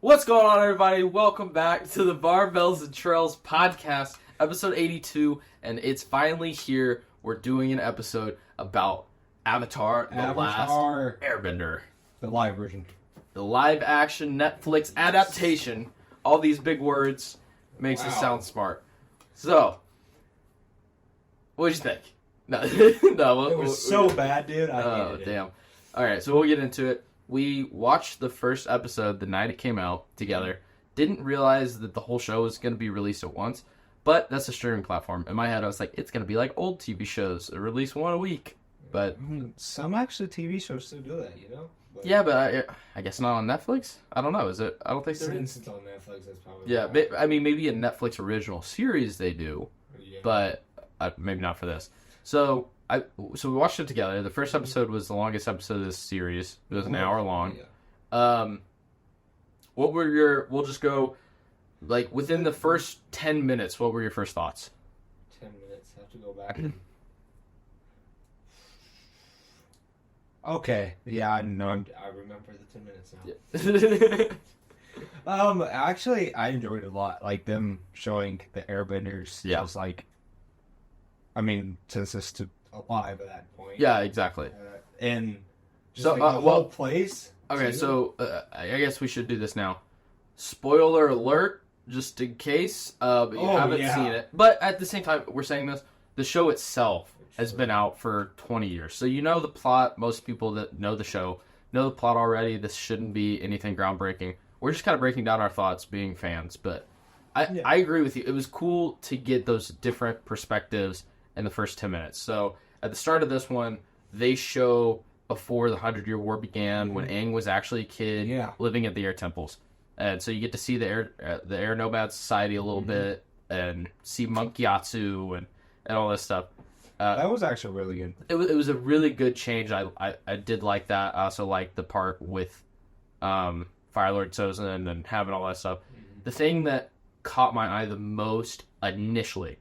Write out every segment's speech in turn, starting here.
What's going on, everybody? Welcome back to the Barbells and Trails podcast, episode 82, and it's finally here. We're doing an episode about Avatar: The Last Airbender. The live version. The live-action Netflix adaptation. All these big words makes us sound smart. So, what'd you think? No, It was so bad, dude. I hated it. Damn. Alright, so we'll get into it. We watched the first episode the night it came out together. Didn't realize that the whole show was going to be released at once. But that's a streaming platform. In my head, I was like, it's going to be like old TV shows. Release one a week. But some actually TV shows still do that, you know? But yeah, but I guess not on Netflix? I don't know. Is it? I don't think so. For instance, on Netflix, that's probably... Yeah, I mean, maybe a Netflix original series they do. Yeah. But maybe not for this. So we watched it together. The first episode was the longest episode of this series. It was an hour long. Yeah. What were your... We'll just go, like, within the first 10 minutes, what were your first thoughts? 10 minutes. I have to go back. Okay. Yeah, I know. I remember the 10 minutes now. Yeah. Actually, I enjoyed it a lot. Like, them showing the airbenders. Yeah. I was like... I mean, since it's alive at that point. Yeah, exactly. And just so, like the whole place. Okay, so I guess we should do this now. Spoiler alert, just in case you haven't seen it. But at the same time, we're saying this, the show itself has been out for 20 years. So you know the plot. Most people that know the show know the plot already. This shouldn't be anything groundbreaking. We're just kind of breaking down our thoughts being fans. But I agree with you. It was cool to get those different perspectives in the first 10 minutes. So at the start of this one, they show before the 100-Year War began, when Aang was actually a kid living at the air temples. And so you get to see the air nomad society a little bit and see Monk Yatsu and all this stuff. That was actually really good. It was a really good change. I did like that. I also liked the part with Fire Lord Sozin and having all that stuff. The thing that caught my eye the most initially,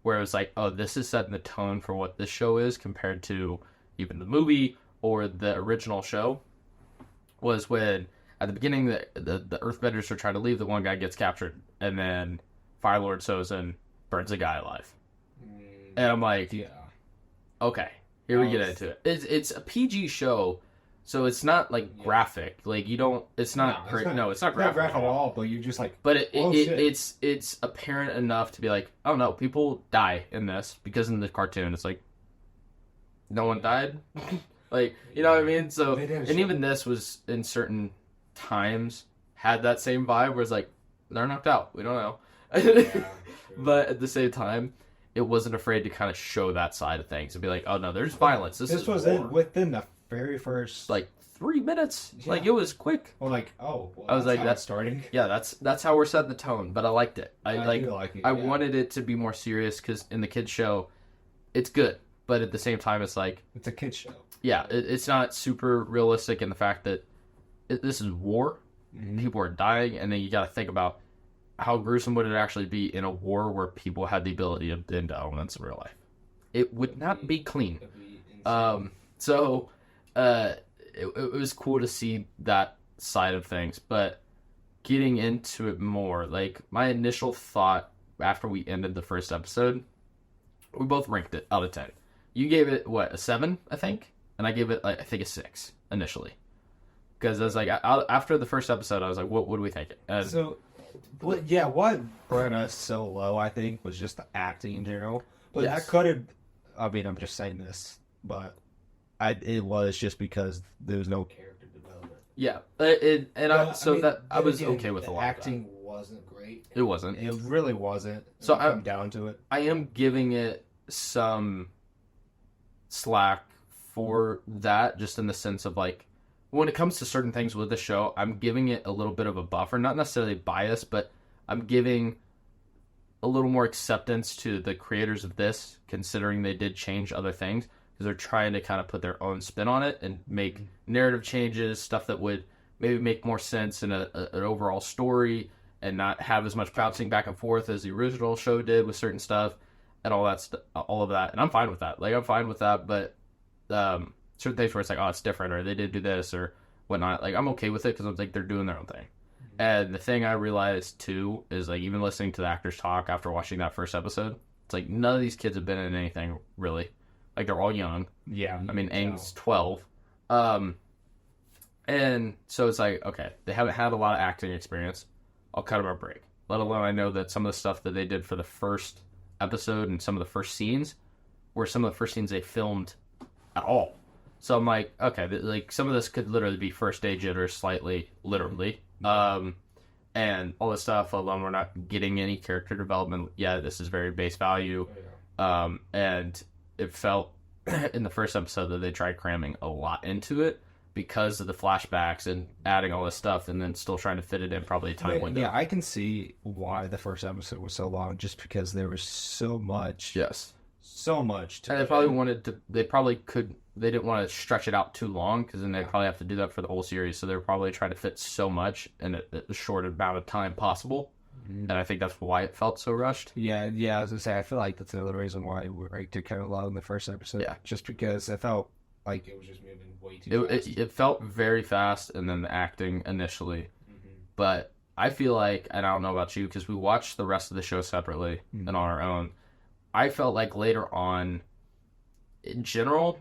where it was like, oh, this is setting the tone for what this show is compared to even the movie or the original show, was when at the beginning the Earthbenders are trying to leave, the one guy gets captured, and then Fire Lord Sozin burns a guy alive. And I'm like, okay, here we get into it. It's a PG show, so it's not like graphic. Like you don't. It's not. It's not graphic at all. But you just like. But it's apparent enough to be like, oh no, people die in this, because in the cartoon it's like, no one died. Like, you know what I mean? So, and even this was in certain times had that same vibe where it's like, they're knocked out. We don't know. But at the same time, it wasn't afraid to kind of show that side of things and be like, oh no, there's violence. This was within the very first 3 minutes. Like, it was quick. Well, I was like, that's starting. Yeah, that's how we're setting the tone. But I liked it. I like it. I wanted it to be more serious, because in the kids show, it's good. But at the same time, it's like, it's a kids show. Yeah, it's not super realistic in the fact that this is war. People are dying, and then you got to think about how gruesome would it actually be in a war where people had the ability to end elements in real life. It would not be clean. So it was cool to see that side of things. But getting into it more, like, my initial thought after we ended the first episode, we both ranked it out of 10. You gave it, a 7, I think? And I gave it, I think, a 6 initially. Because I was like, after the first episode, I was like, what do we think? What brought us so low, I think, was just the acting in general. But that could have, I mean, I'm just saying this, but it was just because there was no character development. Yeah, I was okay with a lot of that. Acting wasn't great. It wasn't. It really wasn't. So I'm down to it. I am giving it some slack for that, just in the sense of, like, when it comes to certain things with the show, I'm giving it a little bit of a buffer, not necessarily bias, but I'm giving a little more acceptance to the creators of this, considering they did change other things, because they're trying to kind of put their own spin on it and make narrative changes, stuff that would maybe make more sense in an overall story, and not have as much bouncing back and forth as the original show did with certain stuff, and all of that. And I'm fine with that. Like, I'm fine with that, but certain things where it's like, oh, it's different, or they did do this, or whatnot, like, I'm okay with it, because I'm like, they're doing their own thing. And the thing I realized too is like even listening to the actors talk after watching that first episode, it's like none of these kids have been in anything really. Like they're all young. Yeah. I mean, Aang's 12. And so it's like, okay, they haven't had a lot of acting experience. I'll cut them a break. Let alone I know that some of the stuff that they did for the first episode and some of the first scenes were some of the first scenes they filmed at all. So I'm like, okay, like some of this could literally be first day jitters slightly, literally. And all this stuff, alone we're not getting any character development yet. This is very base value. And it felt in the first episode that they tried cramming a lot into it because of the flashbacks and adding all this stuff and then still trying to fit it in probably a time window. Yeah, I can see why the first episode was so long, just because there was so much. Yes. So much. And they probably wanted to, they didn't want to stretch it out too long because then they'd probably have to do that for the whole series. So they were probably trying to fit so much in the short amount of time possible. And I think that's why it felt so rushed. Yeah, I was going to say, I feel like that's another reason why we ranked it kind of low in the first episode. Yeah. Just because I felt like it was just moving way too fast. It felt very fast, and then the acting initially. But I feel like, and I don't know about you, because we watched the rest of the show separately and on our own, I felt like later on, in general,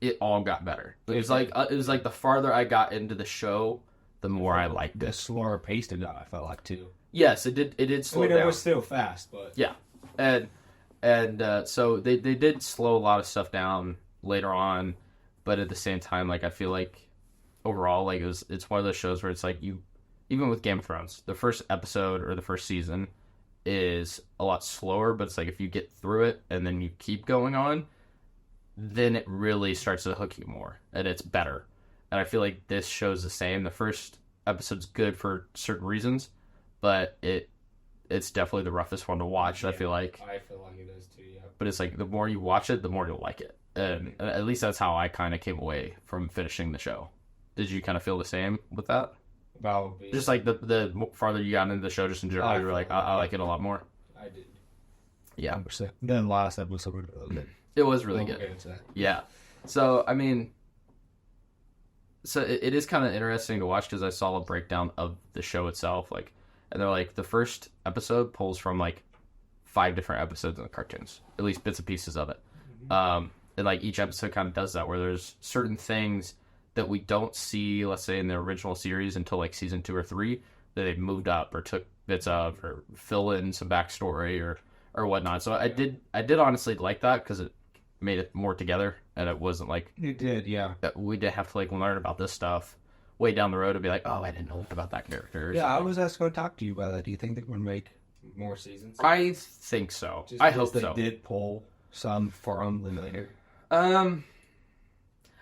it all got better. It was like the farther I got into the show, the more I liked it. The slower pace it got, I felt like, too. Yes, it did slow down. It was still fast, but yeah, and so they did slow a lot of stuff down later on, but at the same time, like I feel like overall, like it's one of those shows where it's like even with Game of Thrones, the first episode or the first season is a lot slower, but it's like if you get through it and then you keep going on, then it really starts to hook you more and it's better. And I feel like this show's the same. The first episode's good for certain reasons, but it's definitely the roughest one to watch. Yeah, I feel like it is too. Yeah. But it's like the more you watch it, the more you'll like it, and at least that's how I kind of came away from finishing the show. Did you kind of feel the same with that? Probably. Just like the farther you got into the show, just in general, you were like, I like it a lot more. I did. Yeah. Then last episode was really good. It was really good. Yeah. So I mean, it is kind of interesting to watch because I saw a breakdown of the show itself, like. And they're like, the first episode pulls from like 5 different episodes in the cartoons, at least bits and pieces of it. And like each episode kind of does that, where there's certain things that we don't see, let's say in the original series until like season 2 or 3, that they've moved up or took bits of or fill in some backstory or whatnot. So I did honestly like that because it made it more together and it wasn't like it did, yeah. That we did have to like learn about this stuff way down the road and be like, oh, I didn't know about that character. Yeah, I was just going to talk to you about that. Do you think they're going to make more seasons? I think so. I hope so. They did pull some from later. I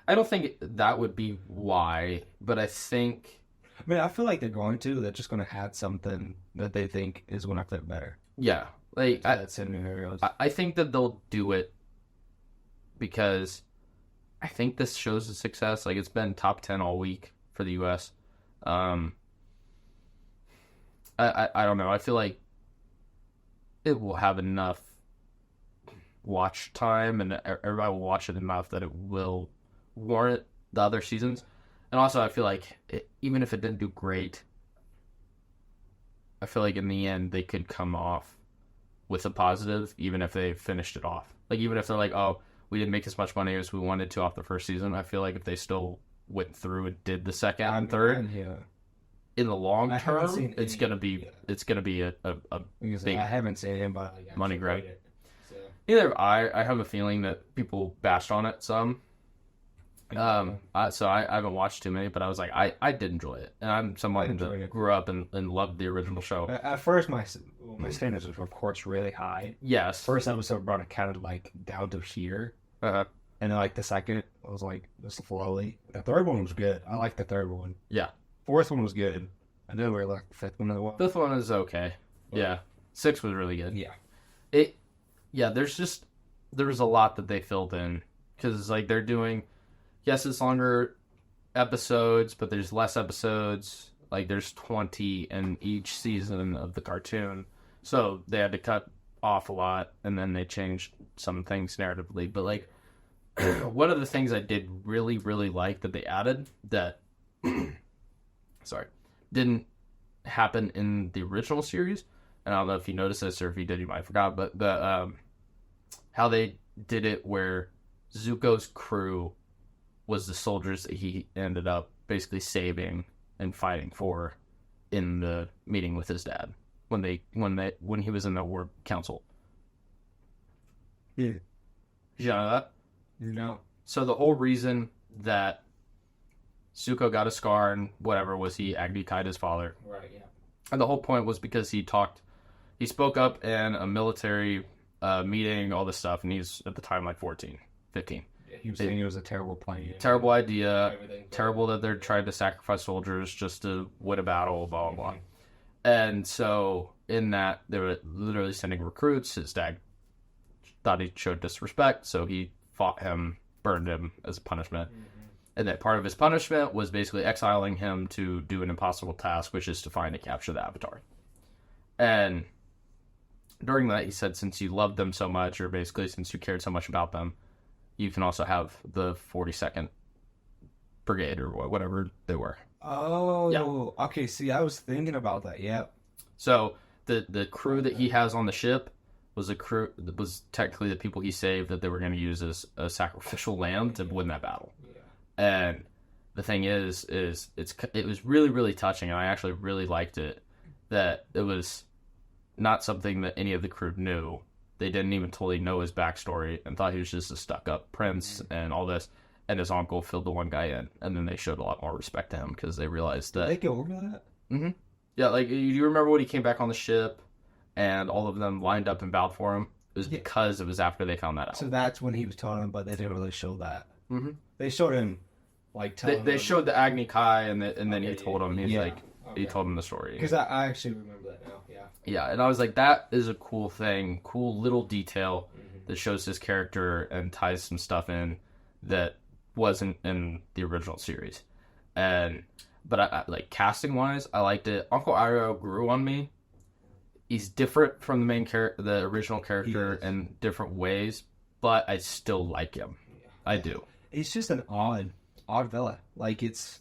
don't think that would be why, but I think. I mean, I feel like they're going to. They're just going to add something that they think is going to fit better. Yeah, like that's in new areas. I think that they'll do it because I think this shows a success. Like it's been top 10 all week for the U.S. I don't know. I feel like it will have enough watch time and everybody will watch it enough that it will warrant the other seasons. And also I feel like even if it didn't do great, I feel like in the end they could come off with a positive even if they finished it off. Like even if they're like, oh, we didn't make as much money as we wanted to off the first season, I feel like if they still went through and did the second and third, in the long term, it's gonna be a big. I haven't seen him, but money grab. So. Neither have I. I have a feeling that people bashed on it some. So I haven't watched too many, but I was like, I did enjoy it, and I'm someone that grew up and loved the original show. At first, my standards were, of course, really high. Yes. First episode brought it kind of like down to here. And then, like, the second was, like, just slowly. The third one was good. I liked the third one. Yeah. Fourth one was good. I didn't really like the fifth one as well. Fifth one is okay. But, yeah. 6 was really good. Yeah. There was a lot that they filled in. Because, like, they're doing, yes, it's longer episodes, but there's less episodes. Like, there's 20 in each season of the cartoon. So, they had to cut off a lot, and then they changed some things narratively. But, like, one of the things I did really, really like that they added that, didn't happened in the original series, and I don't know if you noticed this or if you did, you might have forgot, but the how they did it where Zuko's crew was the soldiers that he ended up basically saving and fighting for in the meeting with his dad when he was in the War Council. Yeah. Did you know that? No. So the whole reason that Zuko got a scar and whatever was he Agni Kai'd his father. Right, yeah. And the whole point was because he spoke up in a military meeting, all this stuff, and he's at the time like 14, 15. Yeah, he was saying it was a terrible plan. Terrible idea. Terrible that they're trying to sacrifice soldiers just to win a battle, blah, blah, blah. And so in that, they were literally sending recruits. His dad thought he showed disrespect, so he fought him, burned him as a punishment. And that part of his punishment was basically exiling him to do an impossible task, which is to find and capture the Avatar. And during that, he said, since you loved them so much, or basically since you cared so much about them, you can also have the 42nd Brigade, or whatever they were. Oh, yeah. Okay, see, I was thinking about that, yeah. So, the crew that he has on the ship was technically the people he saved that they were going to use as a sacrificial lamb to win that battle. And the thing is it was really, really touching, and I actually really liked it, that it was not something that any of the crew knew. They didn't even totally know his backstory and thought he was just a stuck-up prince and all this, and his uncle filled the one guy in, and then they showed a lot more respect to him because they realized that... Did they go over that? Mm-hmm. Yeah, like, you remember when he came back on the ship, and all of them lined up and bowed for him? It was because it was after they found that out. So that's when he was telling them, but they didn't really show that. Mm-hmm. They showed him, like, telling They showed the Agni Kai, and then he told him, Okay. He told him the story. Because I actually remember that now, yeah. Yeah, and I was like, that is a cool thing, cool little detail that shows his character and ties some stuff in that wasn't in the original series. But I like, casting-wise, I liked it. Uncle Iroh grew on me. He's different from the original character in different ways, but I still like him. Yeah. I do. It's just an odd fella. Like, it's,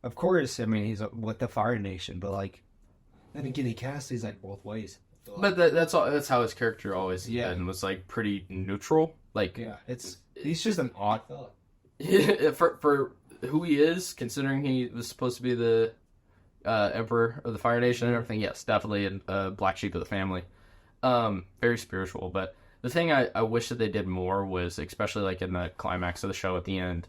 of course, I mean, he's with the Fire Nation, but like, then again, he casts these like both ways. But that's how his character always been, was like pretty neutral. Like, he's just an odd fella. for who he is, considering he was supposed to be the Emperor of the Fire Nation and everything. Yes, definitely a black sheep of the family. Very spiritual, but the thing I wish that they did more was, especially like in the climax of the show at the end,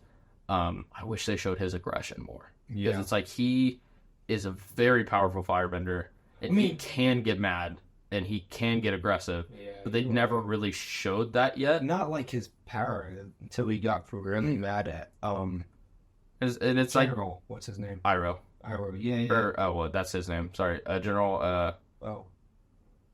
I wish they showed his aggression more. Because it's like, he is a very powerful firebender, and he can get mad, and he can get aggressive, but they never really showed that yet. Not like his power until he got really mad at, and it's General, like... what's his name? Iroh. Yeah. That's his name. Sorry. General,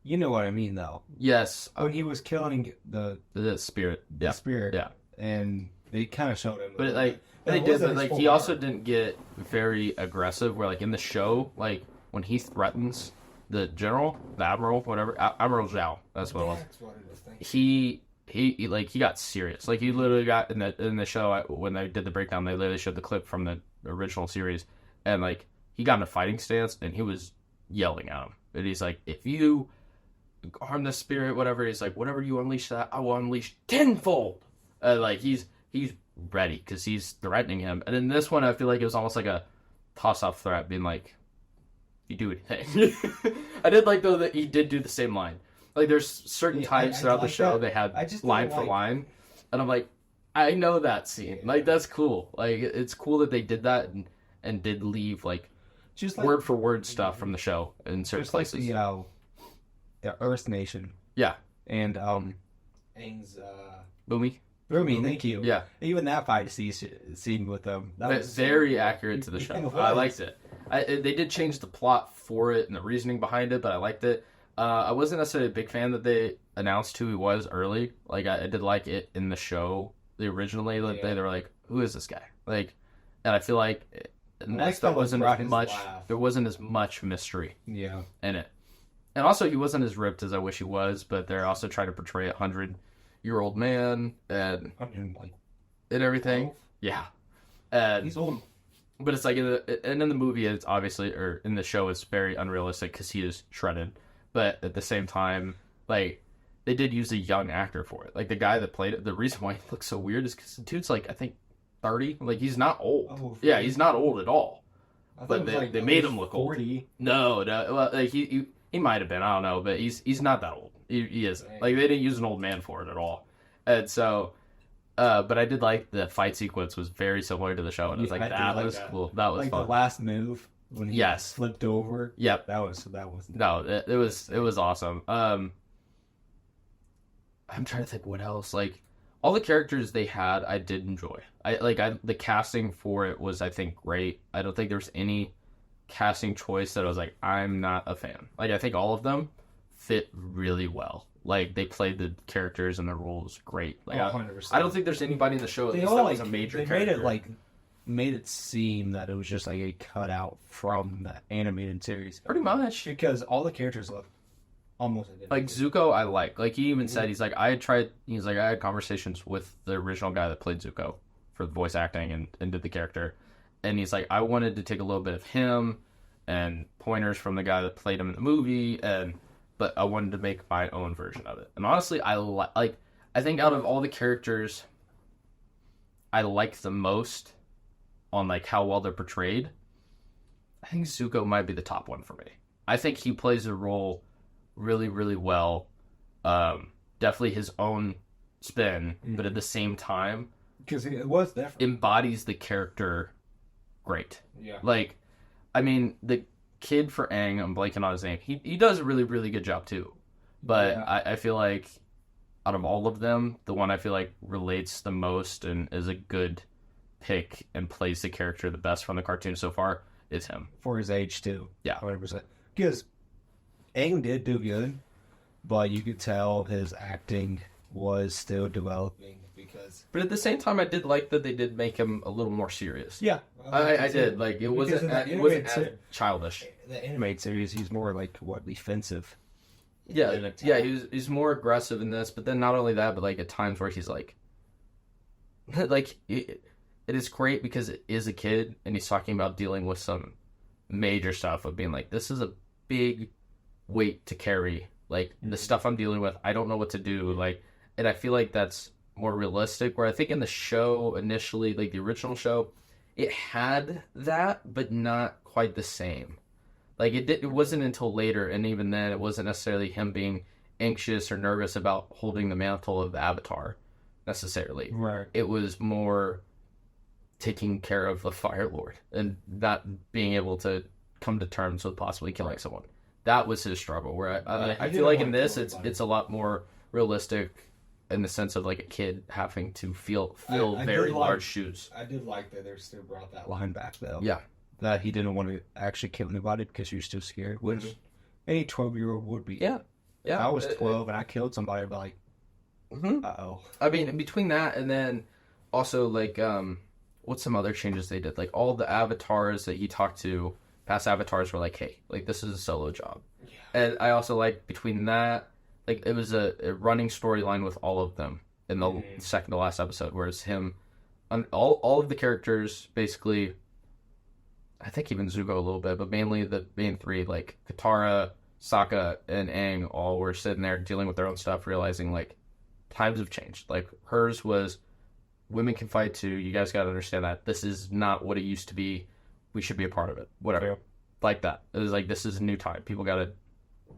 You know what I mean, though. Yes. When he was killing the spirit. Yeah. The spirit. Yeah. And they kind of showed him. But like, they did, but like, he also didn't get very aggressive, where like in the show, like when he threatens the general, the admiral, whatever, Admiral Zhao, that's what it was. That's what it is. He like, he got serious. Like, he literally got in the show, when they did the breakdown, they literally showed the clip from the original series, and like, he got in a fighting stance, and he was yelling at him. And he's like, if you harm the spirit, whatever, he's like, whatever you unleash that, I will unleash tenfold. Like, he's ready, because he's threatening him. And in this one, I feel like it was almost like a toss-off threat, being like, you do anything. I did like, though, that he did do the same line. Like, there's certain times throughout the show they had line for line, and I'm like, I know that scene. Like, that's cool. Like, it's cool that they did that and did leave, like, just word for word stuff from the show in certain places. Like the Earth Nation. Yeah. And Aang's Boomy, thank you. Yeah. Even that fight scene with them. That was very accurate to the show. I liked it. They did change the plot for it and the reasoning behind it, but I liked it. I wasn't necessarily a big fan that they announced who he was early. Like, I did like it in the show originally. Like, they were like, who is this guy? Like, and I feel like there wasn't as much mystery in it. And also, he wasn't as ripped as I wish he was, but they're also trying to portray a 100-year-old man and everything. 12? Yeah. And he's old. But it's like in the movie, it's obviously, or in the show, it's very unrealistic because he is shredded. But at the same time, like, they did use a young actor for it. Like, the guy that played it, the reason why he looks so weird is because the dude's, like, I think 30. Like, he's not old. Oh, yeah, he's not old at all. But they made him look 40. Old. No, well, like, he might have been, I don't know, but he's not that old. He isn't. Dang. Like, they didn't use an old man for it at all. And so... but I did like the fight sequence was very similar to the show, and I was like, that was cool. That was like fun. The last move when he flipped over. Yep, that was no, it was awesome. I'm trying to think what else. Like all the characters they had, I did enjoy. The casting for it was, I think, great. I don't think there's any casting choice that I was like, I'm not a fan. Like I think all of them fit really well. Like, they played the characters and the roles great. Like, 100%. I don't think there's anybody in the show that was a major character. Made it seem that it was just like a cutout from the animated series. Pretty much. Because all the characters look almost identical. Like, Zuko, I like. Like, he even said, I had conversations with the original guy that played Zuko for the voice acting and did the character. And he's like, I wanted to take a little bit of him and pointers from the guy that played him in the movie, but I wanted to make my own version of it. And honestly, I think out of all the characters, I like the most on like how well they're portrayed. I think Zuko might be the top one for me. I think he plays the role really, really well. Definitely his own spin, but at the same time, because it was different, embodies the character great. Yeah. Like, I mean, the kid for Aang, I'm blanking on his name. He does a really, really good job too. But I feel like out of all of them, the one I feel like relates the most and is a good pick and plays the character the best from the cartoon so far is him. For his age too. Yeah. 100%. Because Aang did do good, but you could tell his acting was still developing. But at the same time, I did like that they did make him a little more serious. Yeah. I did. Like, it wasn't as childish. The animated series, he's more, like, defensive. Yeah, he's more aggressive in this, but then not only that, but, like, at times where he's, like... it is great because it is a kid, and he's talking about dealing with some major stuff of being like, this is a big weight to carry. Like, the stuff I'm dealing with, I don't know what to do. Like, and I feel like that's more realistic, where I think in the show initially, like the original show, it had that, but not quite the same. Like it wasn't until later, and even then it wasn't necessarily him being anxious or nervous about holding the mantle of the Avatar necessarily. Right. It was more taking care of the Fire Lord and not being able to come to terms with possibly killing someone. That was his struggle, where I feel like in this it's a lot more realistic in the sense of like a kid having to fill very large shoes. I did like that they still brought that line back though. Yeah. That he didn't want to actually kill anybody because he was too scared, which any 12-year-old would be. Yeah. Yeah. I was 12 and I killed somebody, I'd be like, uh-oh. I mean, between that and then also like, what's some other changes they did? Like all the avatars that he talked to, past avatars were like, hey, like this is a solo job. Yeah. And I also like between that, like it was a running storyline with all of them in the second to last episode, whereas him, all of the characters basically, I think even Zuko a little bit, but mainly the main three, like Katara, Sokka, and Aang, all were sitting there dealing with their own stuff, realizing like times have changed. Like hers was, women can fight too. You guys got to understand that this is not what it used to be. We should be a part of it. Whatever, like that. It was like this is a new time. People got to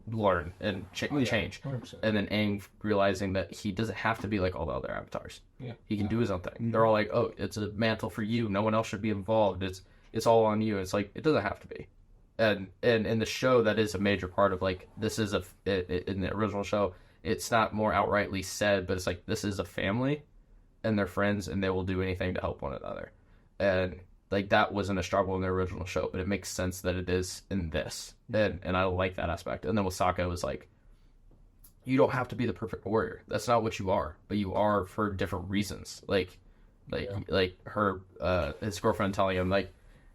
learn and change. 100%. And then Aang realizing that he doesn't have to be like all the other avatars. Yeah, he can do his own thing. They're all like, oh, it's a mantle for you. No one else should be involved. It's all on you. It's like, it doesn't have to be. And in the show, that is a major part of like, this is in the original show, it's not more outrightly said, but it's like, this is a family and they're friends and they will do anything to help one another. And like, that wasn't a struggle in the original show, but it makes sense that it is in this. And I like that aspect. And then with Sokka, it was like, you don't have to be the perfect warrior. That's not what you are, but you are for different reasons. Like her, his girlfriend telling him like,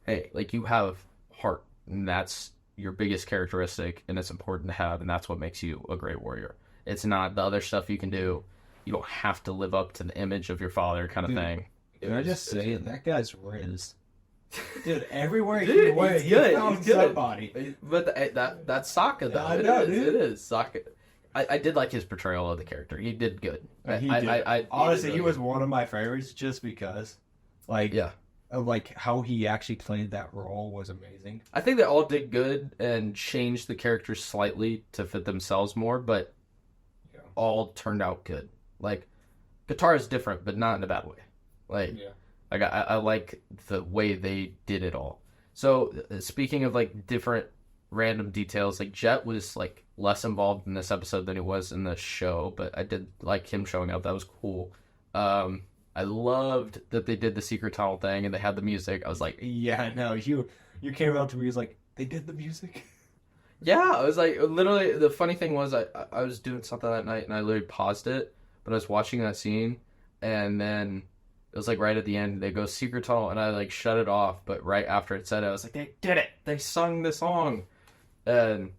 hey, like you have heart, and that's your biggest characteristic, and it's important to have, and that's what makes you a great warrior. It's not the other stuff you can do. You don't have to live up to the image of your father kind of thing. Can I just say, that guy's riz. Dude, everywhere he went, he found somebody. But that's Sokka, though. I know, dude. It is Sokka. I did like his portrayal of the character. He did good. Honestly, he was one of my favorites just because, like how he actually played that role was amazing. I think they all did good and changed the characters slightly to fit themselves more, but all turned out good. Like, Katara is different, but not in a bad way. Like, I like the way they did it all. So, speaking of, like, different random details, like, Jet was, like, less involved in this episode than he was in the show, but I did like him showing up. That was cool. I loved that they did the secret tunnel thing and they had the music. I was like, yeah, no, you came up to me, he was like, they did the music? Yeah, I was like, literally, the funny thing was I was doing something that night and I literally paused it, but I was watching that scene and then it was like right at the end, they go secret tunnel and I like shut it off, but right after it said it, I was like, they did it! They sung the song! And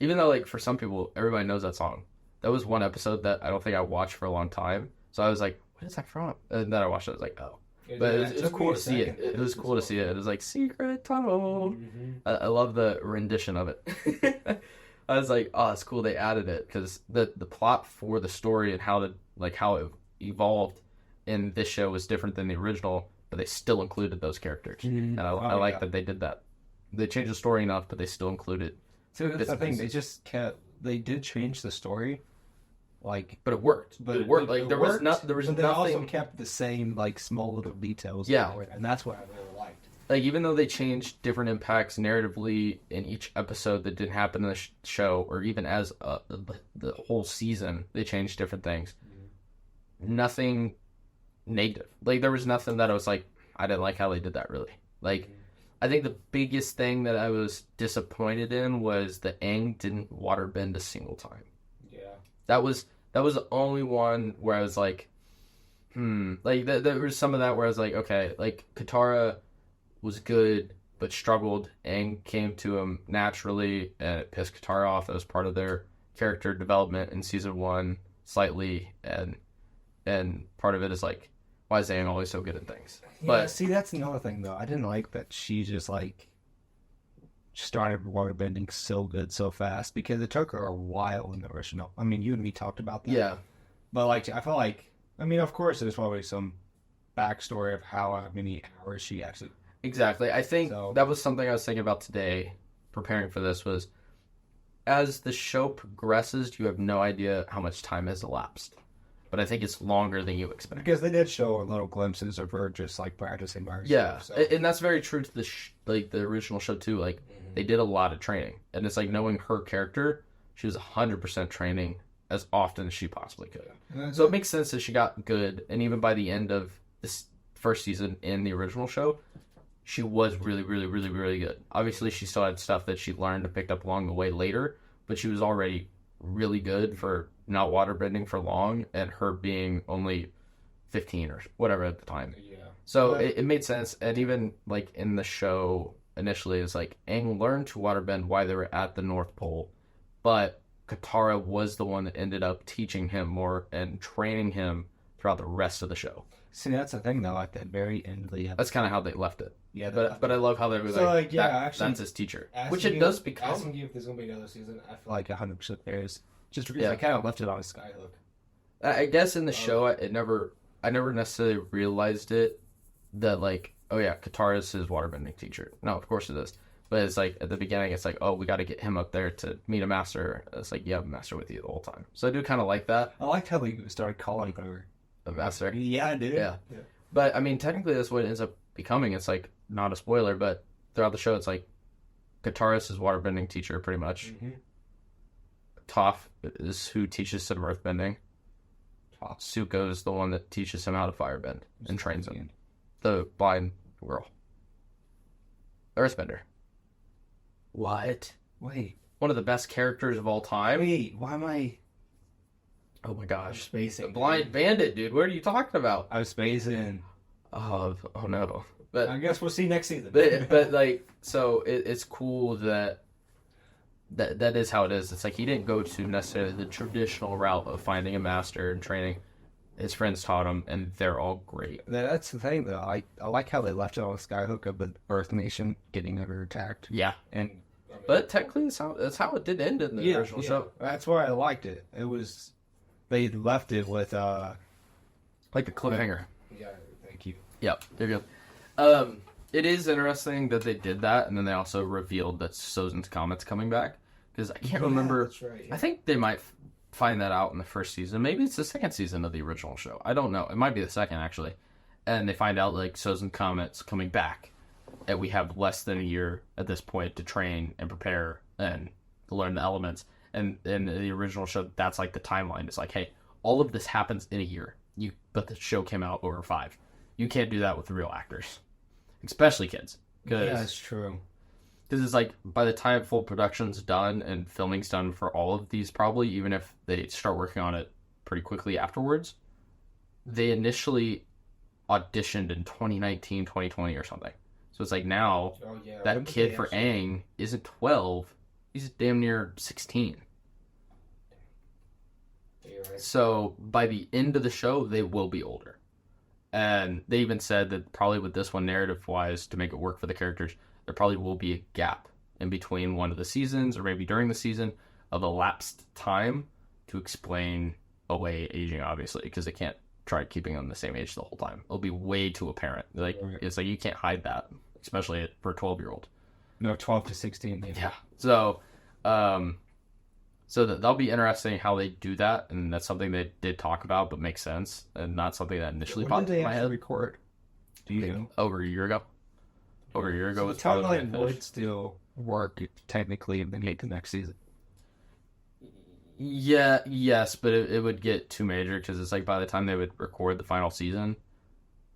even though, like, for some people, everybody knows that song, that was one episode that I don't think I watched for a long time. So I was like, what is that from? And then I watched it, I was like, oh. But it was cool to see it. It was cool to see it. It was like, secret tunnel. Mm-hmm. I love the rendition of it. I was like, oh, it's cool they added it. Because the plot for the story and how it evolved in this show was different than the original, but they still included those characters. Mm-hmm. And I like that they did that. They changed the story enough, but they still included. So that's the thing. They just kept. They did change the story, like, but it worked. But it worked. Like there was nothing. But they also kept the same like small little details. Yeah, and that's what I really liked. Like even though they changed different impacts narratively in each episode that didn't happen in the show, or even as the whole season, they changed different things. Mm-hmm. Nothing negative. Like there was nothing that I was like, I didn't like how they did that. Really, like. Mm-hmm. I think the biggest thing that I was disappointed in was that Aang didn't waterbend a single time. Yeah. That was the only one where I was like, Like, there was some of that where I was like, okay, like, Katara was good, but struggled. Aang came to him naturally, and it pissed Katara off. That was part of their character development in Season 1, slightly, and part of it is like, why is Aang always so good at things? Yeah, but see, that's another thing, though. I didn't like that she just, like, started waterbending so good so fast, because it took her a while in the original. I mean, you and me talked about that. Yeah. But, like, I felt like, I mean, of course, there's probably some backstory of how many hours she actually... Exactly. I think that was something I was thinking about today, preparing for this, was as the show progresses, you have no idea how much time has elapsed. But I think it's longer than you expect. Because they did show little glimpses of her just, like, practicing by herself. Yeah, so. And that's very true to the original show, too. Like, they did a lot of training. And it's like, knowing her character, she was 100% training as often as she possibly could. Yeah. So it makes sense that she got good. And even by the end of this first season in the original show, she was really, really, really, really good. Obviously, she still had stuff that she learned and picked up along the way later. But she was already really good for not waterbending for long, and her being only 15 or whatever at the time. Yeah. So it made sense. And even like in the show initially, it's like Aang learned to waterbend while they were at the North Pole, but Katara was the one that ended up teaching him more and training him throughout the rest of the show. See, that's the thing though. At the very end of the episode, that's kind of how they left it. Yeah, but I love how they were like, actually, that's his teacher, which it does become. Asking you if there's gonna be another season, I feel like 100% there is. Just because I kind of left it on a skyhook. I guess in the show, I never necessarily realized it, that like, oh yeah, Katara's his waterbending teacher. No, of course it is. But it's like, at the beginning, it's like, oh, we got to get him up there to meet a master. It's like, you have a master with you the whole time. So I do kind of like that. I liked how they started calling her a master. Yeah, I did. Yeah. But, I mean, technically that's what it ends up becoming. It's like, not a spoiler, but throughout the show, it's like, Katara's his waterbending teacher, pretty much. Mm-hmm. Toph is who teaches him earthbending. Zuko is the one that teaches him how to firebend and trains him. The blind girl. Earthbender. What? Wait. One of the best characters of all time. Wait, why am I... Oh my gosh. I'm spacing. The blind bandit, dude. What are you talking about? I was spacing. Oh no. But I guess we'll see next season. but like, so it's cool that is how it is. It's like he didn't go to necessarily the traditional route of finding a master and training. his friends taught him, and they're all great. That's the thing, though. I like how they left it on Skyhook of the Earth Nation getting over attacked. Yeah. And but technically, that's how it did end in the original show. That's why I liked it. It was, they left it with, like a cliffhanger. Yeah, thank you. Yep, there you go. It is interesting that they did that, and then they also revealed that Sozin's Comet's coming back. Because I can't remember. That's right, yeah. I think they might find that out in the first season. Maybe it's the second season of the original show. I don't know. It might be the second, actually. And they find out, like, Sozin Comet's coming back. And we have less than a year at this point to train and prepare and learn the elements. And in the original show, that's like the timeline. It's like, hey, all of this happens in a year. But the show came out over 5. You can't do that with real actors. Especially kids. Yeah, that's true. Because it's like, by the time full production's done and filming's done for all of these, probably, even if they start working on it pretty quickly afterwards, they initially auditioned in 2019, 2020 or something. So it's like now, that kid for Aang isn't 12, he's damn near 16. Right. So by the end of the show, they will be older. And they even said that probably with this one, narrative-wise, to make it work for the characters, there probably will be a gap in between one of the seasons, or maybe during the season, of elapsed time to explain away aging, obviously, because they can't try keeping them the same age the whole time. It'll be way too apparent. Like, it's like you can't hide that, especially for a 12-year-old. No, 12 to 16. Yeah. So, that'll be interesting how they do that, and that's something they did talk about, but makes sense, and not something that initially popped in my head. Record? Do you know? Over a year ago. Over a year ago. So the timeline would still work technically and then get the next season. Yeah, yes, but it would get too major because it's like by the time they would record the final season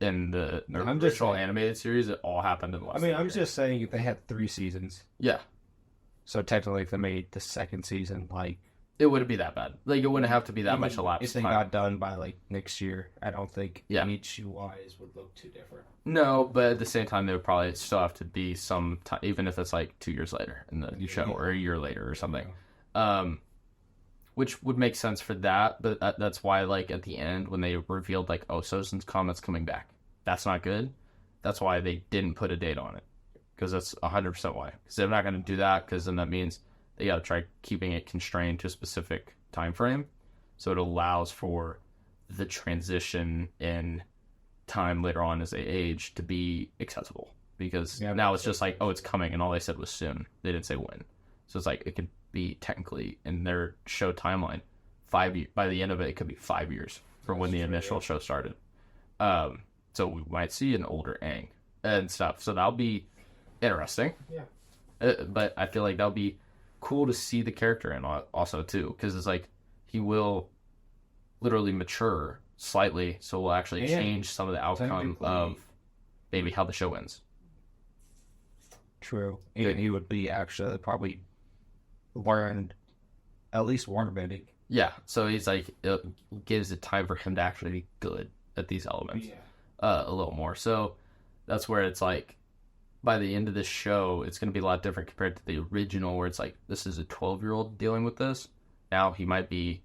in the original animated series, it all happened in less. I mean, I'm just saying if they had 3 seasons. Yeah. So technically, if they made the second season, like, it wouldn't be that bad. Like, it wouldn't have to be that much elapsed. If they got done by like next year, I don't think age-wise would look too different. No, but at the same time, there would probably still have to be some time, even if it's like 2 years later in the show or a year later or something. Which would make sense for that, but that's why, like, at the end, when they revealed, like, oh, Sozin's Comet's coming back, that's not good. That's why they didn't put a date on it. Because that's 100% why. Because they're not going to do that, because then that means they got to try keeping it constrained to a specific time frame. So it allows for the transition in time later on as they age to be accessible. Because now it's just like, oh, it's coming, and all they said was soon. They didn't say when. So it's like, it could be technically in their show timeline 5 years. By the end of it, it could be 5 years from when the initial show started. So we might see an older Aang and stuff. So that'll be interesting. Yeah. But I feel like that'll be cool to see the character in also too, because it's like he will literally mature slightly, so we'll actually change some of the outcome of maybe how the show ends. True. And he would be actually probably at least water bending. Yeah, so he's like, it gives it time for him to actually be good at these elements a little more. So that's where it's like, by the end of this show, it's going to be a lot different compared to the original, where it's like, this is a 12-year-old dealing with this. Now he might be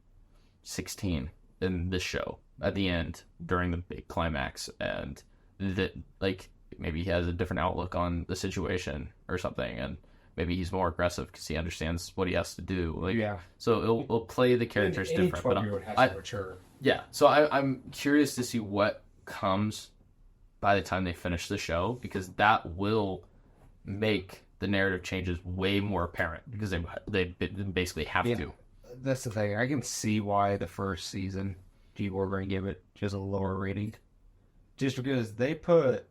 16 in this show at the end during the big climax, and that, like, maybe he has a different outlook on the situation or something, and maybe he's more aggressive because he understands what he has to do. Like, so it'll play the characters different. But has to mature. Yeah, so I'm curious to see what comes by the time they finish the show, because that will make the narrative changes way more apparent, because they basically have to. That's the thing. I can see why the first season people were going to give it just a lower rating, just because they put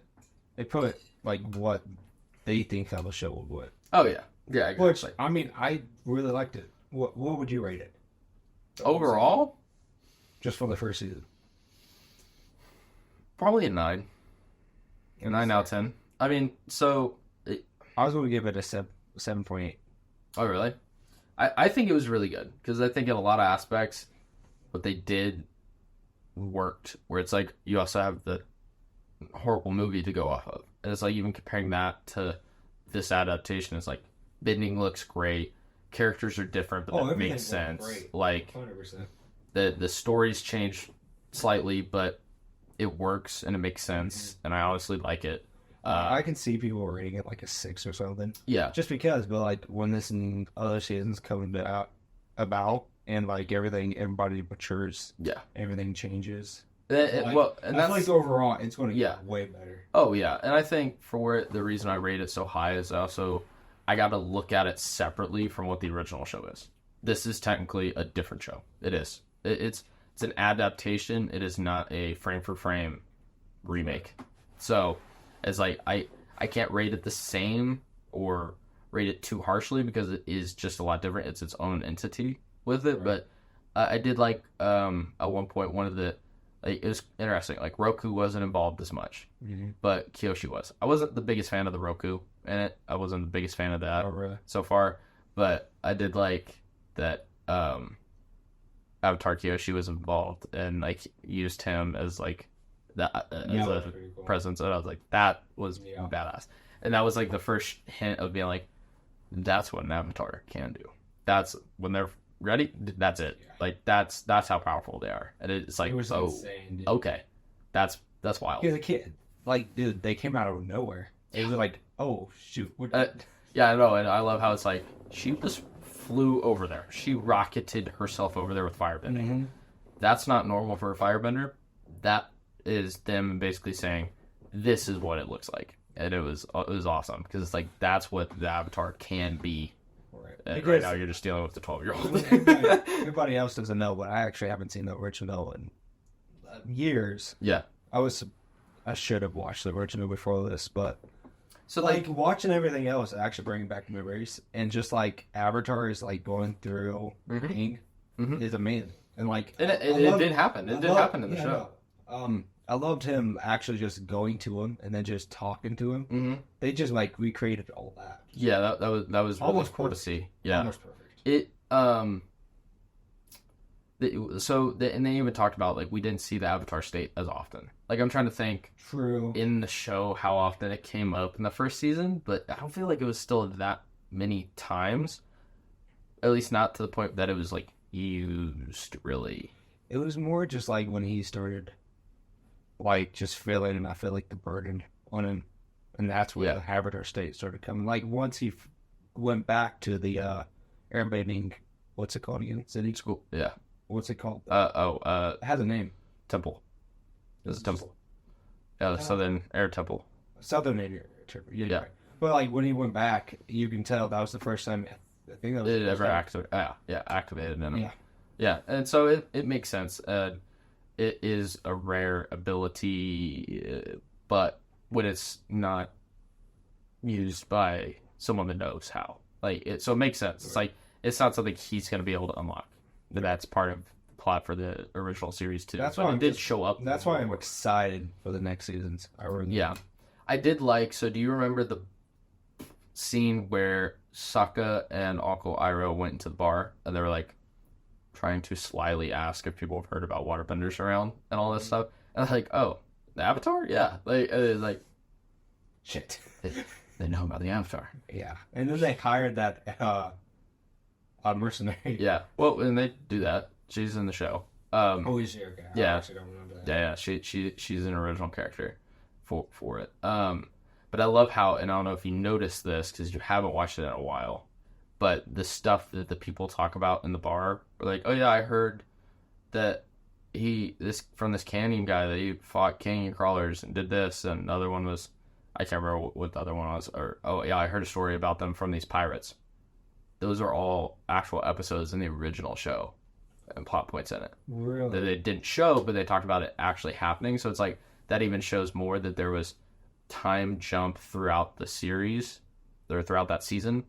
like what they think how the show will go. Oh yeah, Which, I mean, I really liked it. What would you rate it overall? Just for the first season, probably a 9. A 9 out of 10. I mean, so I was going to give it a 7.8. Oh, really? I think it was really good, because I think in a lot of aspects, what they did worked. Where it's like, you also have the horrible movie to go off of. And it's like, even comparing that to this adaptation, it's like, bending looks great, characters are different, but that makes sense. Great. Like, 100%. The stories change slightly, but it works and it makes sense, and I honestly like it. I can see people rating it like a 6 or something. Yeah. Just because, but like when this and other seasons coming about and like everybody matures. Yeah. Everything changes. Well, and that's like overall it's going to get way better. Oh yeah, and I think the reason I rate it so high is also I got to look at it separately from what the original show is. This is technically a different show. It is. It's an adaptation. It is not a frame for frame remake. So it's like I can't rate it the same or rate it too harshly because it is just a lot different. It's its own entity with it. Right. But I did like at one point one of the. Like, it was interesting. Like, Roku wasn't involved as much, but Kyoshi was. I wasn't the biggest fan of the Roku in it. I wasn't the biggest fan of that so far, but I did like that Avatar Kyoshi was involved and like used him as like that as a cool presence, and I was like, that was badass. And that was like the first hint of being like, that's what an Avatar can do. That's when they're ready, that's it. Like that's how powerful they are, and it's like, it insane, dude. Okay, that's wild. Yeah, dude, they came out of nowhere. It was like, oh shoot. Yeah, I know, and I love how it's like she just flew over there. She rocketed herself over there with firebending. Mm-hmm. That's not normal for a firebender. That is them basically saying, this is what it looks like, and it was awesome because it's like that's what the Avatar can be. Right now, you're just dealing with the 12-year-old. Everybody else doesn't know, but I actually haven't seen the original in years. Yeah, I should have watched the original before this, but so like watching everything else, actually bringing back memories, and just like Avatar is like going through pain is amazing, and like it did happen. It did happen in the show. No. I loved him actually just going to him and then just talking to him. Mm-hmm. They just like recreated all that. Yeah, that was really cool to see. Yeah, almost perfect. And they even talked about like we didn't see the Avatar state as often. Like I'm trying to think. True. In the show, how often it came up in the first season, but I don't feel like it was still that many times. At least not to the point that it was like used really. It was more just like when he started. Like just feeling, I feel like the burden on him, and that's where the Avatar state started coming. Like once he went back to the airbending, what's it called again? City school. Yeah. What's it called? It has a name. Temple. It's a temple. Yeah, the Southern Air Temple. Southern Air Temple. Yeah. Right. But like when he went back, you can tell that was the first time. I think that was it ever activated in him. Yeah. Yeah, and so it makes sense. It is a rare ability, but when it's not used by someone that knows how, so it makes sense. It's like it's not something he's going to be able to unlock. But that's part of the plot for the original series too. That's why it did show up. That's why I'm excited for the next seasons. I did like. So do you remember the scene where Sokka and Uncle Iroh went into the bar and they were like, trying to slyly ask if people have heard about waterbenders around and all this stuff. And I was like, oh, the Avatar? Yeah. Like shit. They know about the Avatar. Yeah. And then they hired that mercenary. Yeah. Well, and they do that. She's in the show. Is she? Okay. Yeah. I actually don't remember that. Yeah. She's an original character for it. But I love how, and I don't know if you noticed this because you haven't watched it in a while, but the stuff that the people talk about in the bar, are like, oh yeah, I heard that from this canyon guy that he fought canyon crawlers and did this, and another one was, I can't remember what the other one was, or oh yeah, I heard a story about them from these pirates. Those are all actual episodes in the original show and plot points in it. Really? That they didn't show, but they talked about it actually happening. So it's like that even shows more that there was time jump throughout the series or throughout that season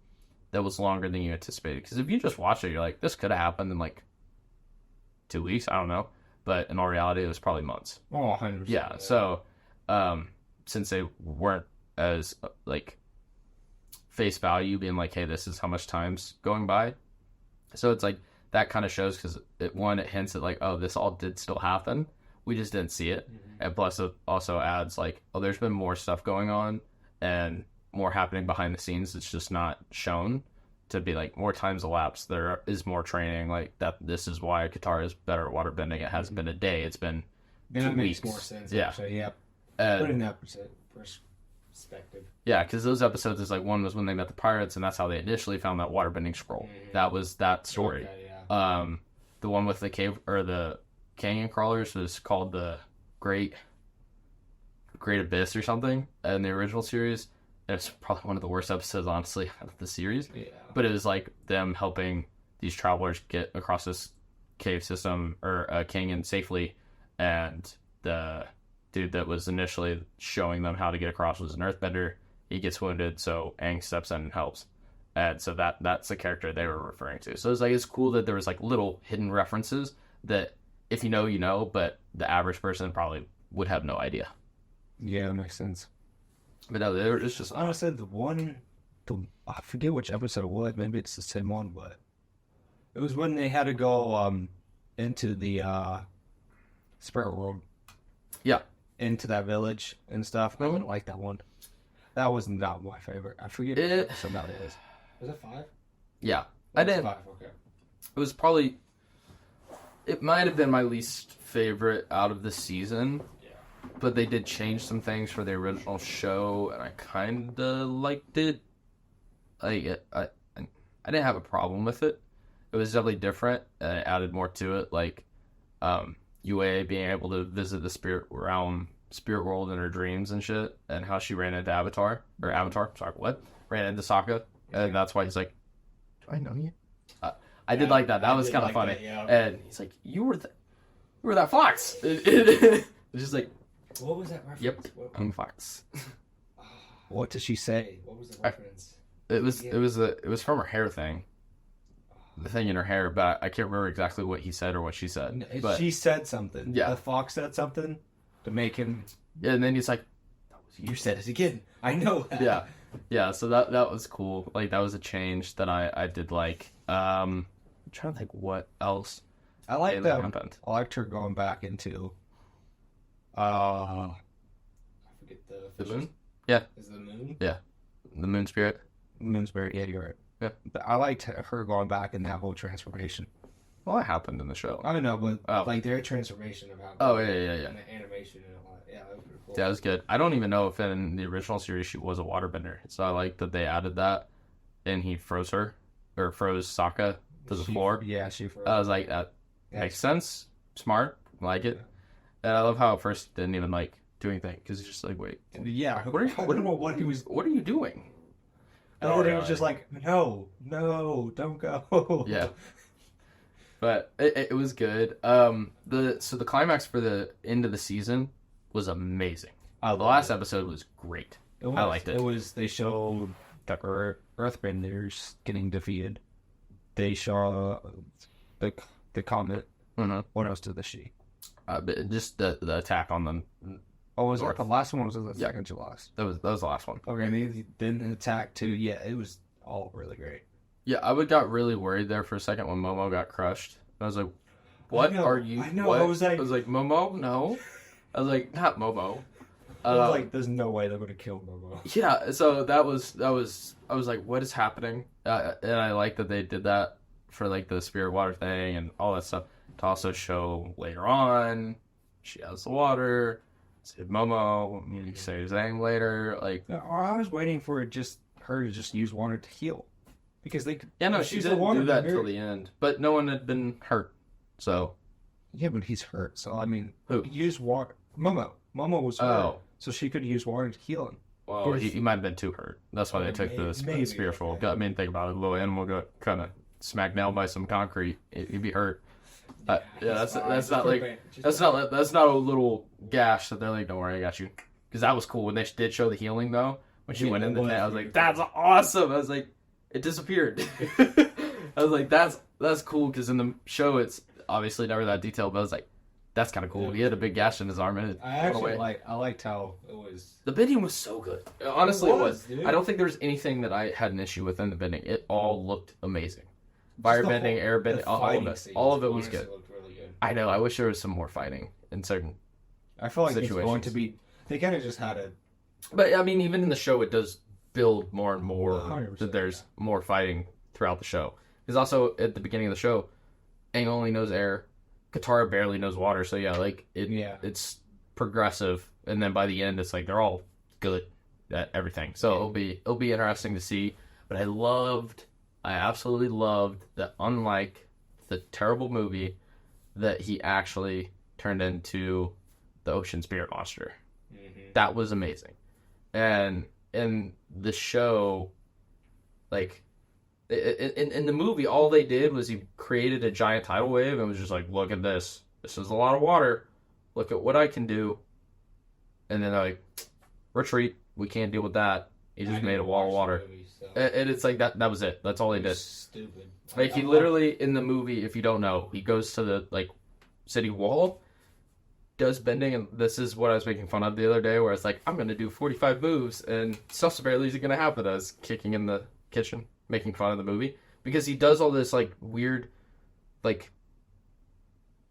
that was longer than you anticipated. Because if you just watch it, you're like, this could have happened in like 2 weeks. I don't know. But in all reality, it was probably months. Oh, 100%. Yeah. So since they weren't as like face value being like, hey, this is how much time's going by. So it's like that kind of shows because it hints at like, oh, this all did still happen. We just didn't see it. Mm-hmm. And plus it also adds like, oh, there's been more stuff going on and more happening behind the scenes. It's just not shown. to be like more times elapsed. There is more training. Like that. This is why Qatar is better at waterbending. It hasn't been a day. It's been 2 weeks. Makes more sense. Yeah. Actually. Yep. Put in that perspective. Yeah, because those episodes is like one was when they met the pirates, and that's how they initially found that waterbending scroll. That was that story. Okay, yeah. The one with the cave or the canyon crawlers was called the Great Abyss or something in the original series. It's probably one of the worst episodes, honestly, of the series. Yeah. But it was like them helping these travelers get across this cave system or canyon safely, and the dude that was initially showing them how to get across was an earthbender. He gets wounded, so Aang steps in and helps. And so that's the character they were referring to. So it's cool that there was like little hidden references that if you know, you know, but the average person probably would have no idea. Yeah, that makes sense. But no, it's just honestly I forget which episode it was. Maybe it's the same one, but it was when they had to go into the spirit world. Yeah, into that village and stuff. I wouldn't like that one. That was not my favorite. I forget what episode that is. Was it 5? Yeah, I did. 5, okay. It was probably. It might have been my least favorite out of the season. But they did change some things for the original show, and I kind of liked it. I didn't have a problem with it. It was definitely different, and it added more to it, like Yue being able to visit the spirit world in her dreams and shit, and how she ran into Avatar. Sorry, what? Ran into Sokka, and that's why he's like, "Do I know you?" I did like that. That was kind of funny. That, yeah. And he's like, "You were that fox." It's just like. What was that reference? Yep, I'm Fox. What did she say? What was the reference? It was from her hair thing. The thing in her hair, but I can't remember exactly what he said or what she said. But she said something. Yeah. The fox said something to make him. Yeah, and then he's like, "You said it again." I know that. Yeah. Yeah, so that was cool. Like, that was a change that I did like. I'm trying to think what else. I like that. I liked her going back into. I forget the moon? Yeah. Is it the moon? Yeah. The moon spirit? Moon spirit, yeah, you're right. Yeah. But I liked her going back in that whole transformation. Well, that happened in the show. I don't know, but like their transformation of how. Oh, yeah. And the animation and all that. Yeah, that was pretty cool. Yeah, that was good. I don't even know if in the original series she was a waterbender. So I like that they added that and he froze her. Or froze Sokka to the floor. Yeah, she froze. I was like, that makes sense. Smart. Like it. Yeah. And I love how at first he didn't even like do anything because he's just like, wait, yeah, what are you doing? And then he was just like, no, don't go. Yeah, but it was good. The climax for the end of the season was amazing. The last episode was great. I liked it. They showed the Earthbenders getting defeated. They showed the comet. Mm-hmm. What else did they see? Just the attack on them. Oh, was that the last one? Was it the second you lost? That was the last one. Okay, and then the attack too. Yeah, it was all really great. Yeah, I got really worried there for a second when Momo got crushed. I was like, "What are you?" I know. What? I was like, "Momo, no." I was like, "Not Momo." I was like, "There's no way they're going to kill Momo." Yeah, so that was. I was like, "What is happening?" And I like that they did that for like the spirit water thing and all that stuff. To also show later on, she has the water. Said Momo, you say Zhang later. Like, I was waiting for her to just use water to heal, because they could. Yeah, no, she didn't do that until the end, but no one had been hurt, so. Yeah, but he's hurt, so I mean, who used water? Momo was hurt, so she could use water to heal him. Well, he might have been too hurt. That's why they took the spiritual. Okay. I mean, think about it. A little animal got kind of smacked down by some concrete. He'd be hurt. Yeah, that's not a little gash that they're like, don't worry, I got you. Because that was cool when they did show the healing though. When she went in the tent, I was like, that's awesome. I was like, it disappeared. I was like, that's cool because in the show it's obviously never that detailed, but I was like, that's kind of cool. He had a big gash in his arm and I liked how it was. The bending was so good. Honestly, it was. I don't think there was anything that I had an issue with in the bending. It all looked amazing. Firebending, airbending, all of it was good. Really good. I know. I wish there was some more fighting in certain. I feel like it's going to be. They kind of just had it. But I mean, even in the show, it does build more and more 100%, that there's more fighting throughout the show. Because also at the beginning of the show, Aang only knows air, Katara barely knows water. So yeah, like it's progressive, and then by the end, it's like they're all good at everything. So it'll be interesting to see. But I absolutely loved that. Unlike the terrible movie, that he actually turned into the ocean spirit monster. Mm-hmm. That was amazing. And in the show, like in the movie, all they did was he created a giant tidal wave and was just like, look at this. This is a lot of water. Look at what I can do. And then they're like, retreat. We can't deal with that. He just made a wall of water. Movie, so. And it's like that was it. That's all he did. Stupid. Like he literally, in the movie, if you don't know, he goes to the like city wall, does bending, and this is what I was making fun of the other day, where it's like, I'm gonna do 45 moves, and stuff's barely gonna happen. I was kicking in the kitchen, making fun of the movie, because he does all this like weird, like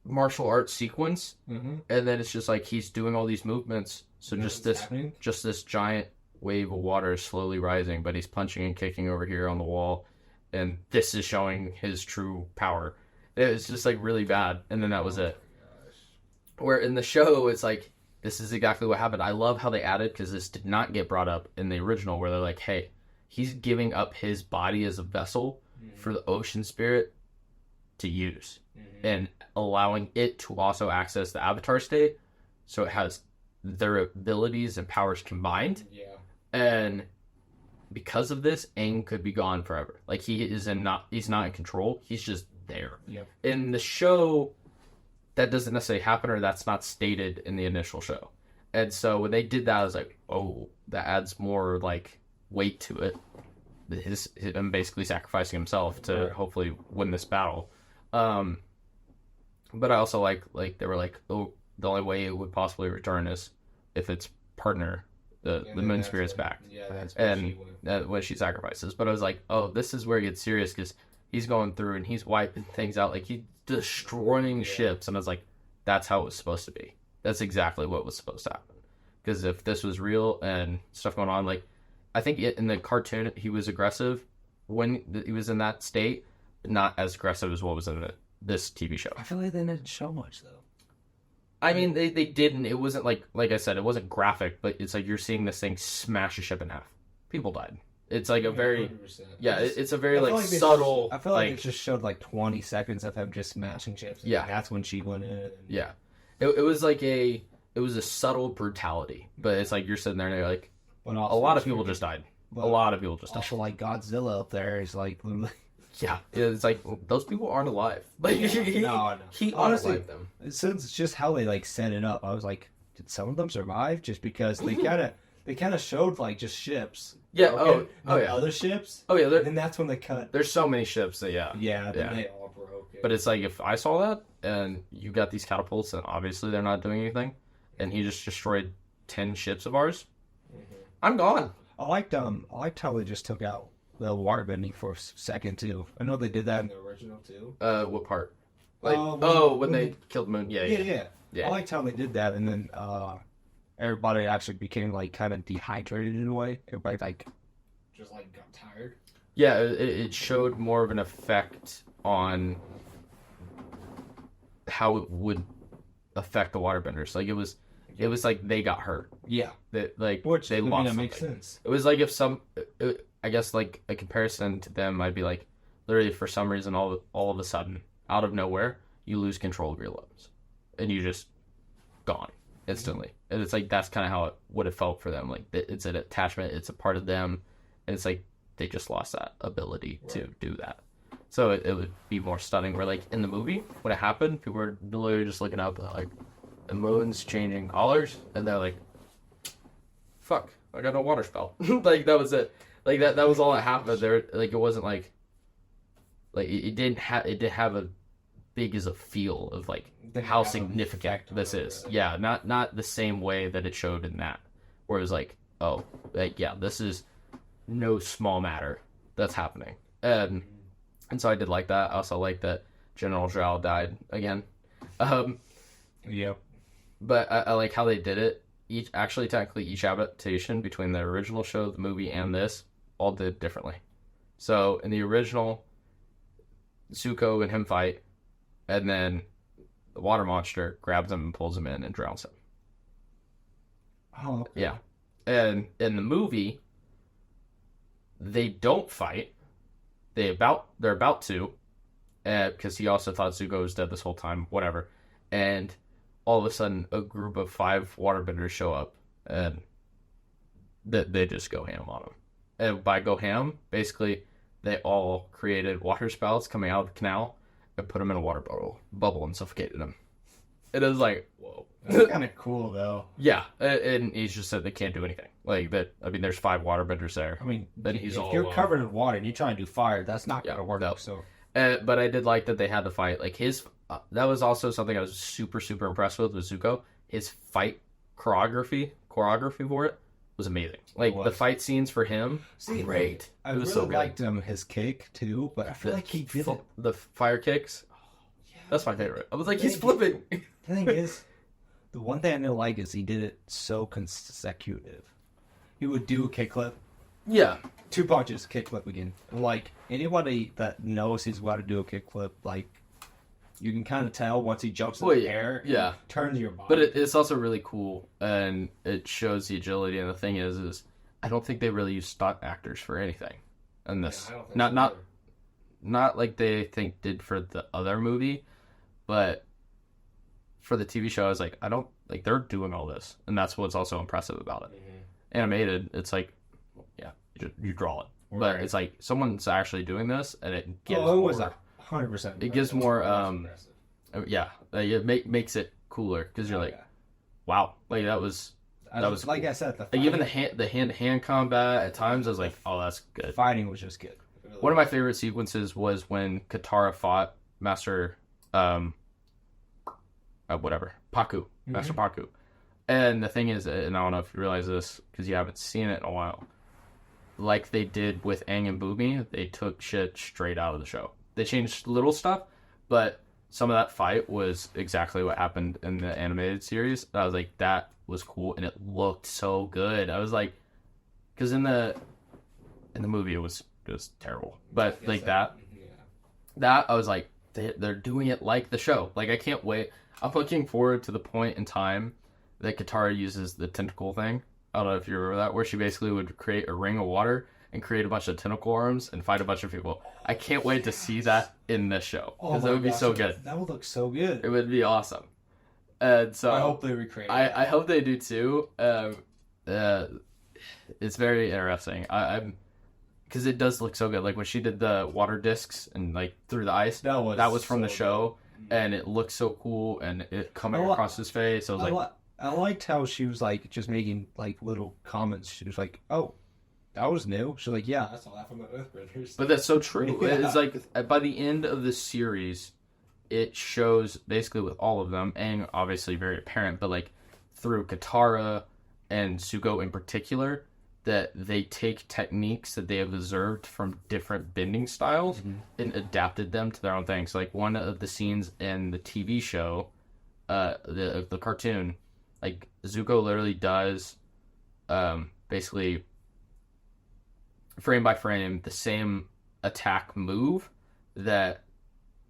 martial arts sequence, and then it's just like he's doing all these movements. So just this giant wave of water is slowly rising, but he's punching and kicking over here on the wall, and this is showing his true power. It was just like really bad, and then that was it. Where in the show, it's like, this is exactly what happened. I love how they added, because this did not get brought up in the original, where they're like, hey, he's giving up his body as a vessel for the ocean spirit to use, and allowing it to also access the avatar state, so it has their abilities and powers combined. Yeah. And because of this, Aang could be gone forever. Like, he's not in control. He's just there. Yeah. In the show, that doesn't necessarily happen, or that's not stated in the initial show. And so when they did that, I was like, oh, that adds more like weight to it. Him basically sacrificing himself to hopefully win this battle. But I also like they were like, oh, the only way it would possibly return is if its partner, the moon spirit's back. Yeah, that's when she sacrifices. But I was like, oh, this is where it gets serious, because he's going through and he's wiping things out. Like, he's destroying ships. And I was like, that's how it was supposed to be. That's exactly what was supposed to happen. Because if this was real and stuff going on, like, I think in the cartoon, he was aggressive when he was in that state, but not as aggressive as what was in this TV show. I feel like they didn't show much, though. I mean, they didn't. It wasn't like I said, it wasn't graphic, but it's like you're seeing this thing smash a ship in half. People died. It's like a very, 100%. It's a very like subtle. I feel like it just showed like 20 seconds of him just smashing ships. Yeah, that's when she went in. Yeah, it was like it was a subtle brutality, but it's like you're sitting there and you're like, a lot of people just died. A lot of people just died. Also, like Godzilla up there is like. Yeah, it's like those people aren't alive. Like, no. He honestly, since it's just how they like set it up, I was like, did some of them survive? Just because they kind of showed like just ships. Yeah. Okay? Other ships. Oh yeah. And that's when they cut. There's so many ships that they all broke. But it's like, if I saw that and you got these catapults and obviously they're not doing anything, and he just destroyed 10 ships of ours, I'm gone. I liked how they just took out the water bending for a second too. I know they did that in the original too. What part? Like, when they killed Moon. Yeah. I liked how they did that, and then everybody actually became like kind of dehydrated in a way. Everybody like just like got tired. Yeah, it showed more of an effect on how it would affect the waterbenders. Like, it was like they got hurt. Yeah, which they lost. That makes sense. It was like if I guess like a comparison to them, I'd be like, literally for some reason, all of a sudden, out of nowhere, you lose control of your limbs, and you just gone instantly. And it's like, that's kind of how it would have felt for them. Like, it's an attachment, it's a part of them, and it's like they just lost that ability to do that. So it would be more stunning. Where like in the movie, when it happened, people were literally just looking up like, the moon's changing colors, and they're like, fuck, I got no water spell. Like, that was it. Like, that was all that happened there. Like, it wasn't like it didn't have a big as a feel of like how significant this is. Yeah, not the same way that it showed in that, where it was like, oh, like, yeah, this is no small matter that's happening. And so I did like that. I also like that General Zhao died again. Yeah. But I like how they did it. Each adaptation between the original show, the movie, and this all did differently. So in the original, Zuko and him fight, and then the water monster grabs him and pulls him in and drowns him. Oh, okay. Yeah. And in the movie, they don't fight. They're about to, because he also thought Zuko was dead this whole time, whatever. And all of a sudden, a group of 5 waterbenders show up, and they just go ham on him. And by go ham, basically, they all created water spouts coming out of the canal and put them in a water bubble and suffocated them. It is like, whoa. That's kind of cool, though. Yeah, and he's just said they can't do anything. Like that. I mean, there's 5 waterbenders there. I mean, but if you're covered in water and you try and do fire, that's not going to work. No. So, but I did like that they had to fight. Like his, that was also something I was super impressed with Zuko. His fight choreography for it was amazing. Like the fight scenes for him, great. I it was really so good. liked his kick too, but I feel like he did it. The fire kicks. That's my favorite. I was like, he's flipping. The thing is, the one thing I didn't like is he did it so consecutive. He would do a kickflip. Yeah. 2 punches, kickflip again. Like, anybody that knows he's got to do a kickflip, like, you can kind of tell once he jumps in the air. Yeah. Turns your body. But it's also really cool, and it shows the agility. And the thing is I don't think they really use stunt actors for anything in this. Yeah, not like they did for the other movie, but for the TV show, I was like, I don't like they're doing all this, and that's what's also impressive about it. Mm-hmm. Animated, it's like, yeah, you draw it, right. But it's like someone's actually doing this, and it gives was 100%. It gives more, yeah, it makes it cooler because you're like, wow, like that was like cool. I said, like even the hand combat at times, I was like, oh, that's good. Fighting was just good. One of my favorite sequences was when Katara fought Master, Paku, Master Paku. And the thing is, and I don't know if you realize this because you haven't seen it in a while, like they did with Aang and Boomy, they took shit straight out of the show. They changed little stuff, but some of that fight was exactly what happened in the animated series. I was like, that was cool, and it looked so good. I was like, because in the movie it was just terrible, but like that I was like, they're doing it like the show. Like I can't wait. I'm looking forward to the point in time that Katara uses the tentacle thing. I don't know if you remember that, where she basically would create a ring of water and create a bunch of tentacle arms and fight a bunch of people. I can't wait to see that in this show because it would be so good. That would look so good. It would be awesome. And so I hope they recreate. I hope they do too. It's very interesting. I'm because it does look so good. Like when she did the water discs and like through the ice, that was from the show, and it looked so cool and it coming across his face. I was like, I liked how she was like just making like little comments. She was like, "Oh, that was new." She's like, "Yeah, that's all that from the Earthbenders." But that's so true. Yeah. It's like by the end of the series, it shows basically with all of them, and obviously very apparent, but like through Katara and Zuko in particular, that they take techniques that they have observed from different bending styles and adapted them to their own things. Like one of the scenes in the TV show, the cartoon, like Zuko literally does basically frame by frame the same attack move that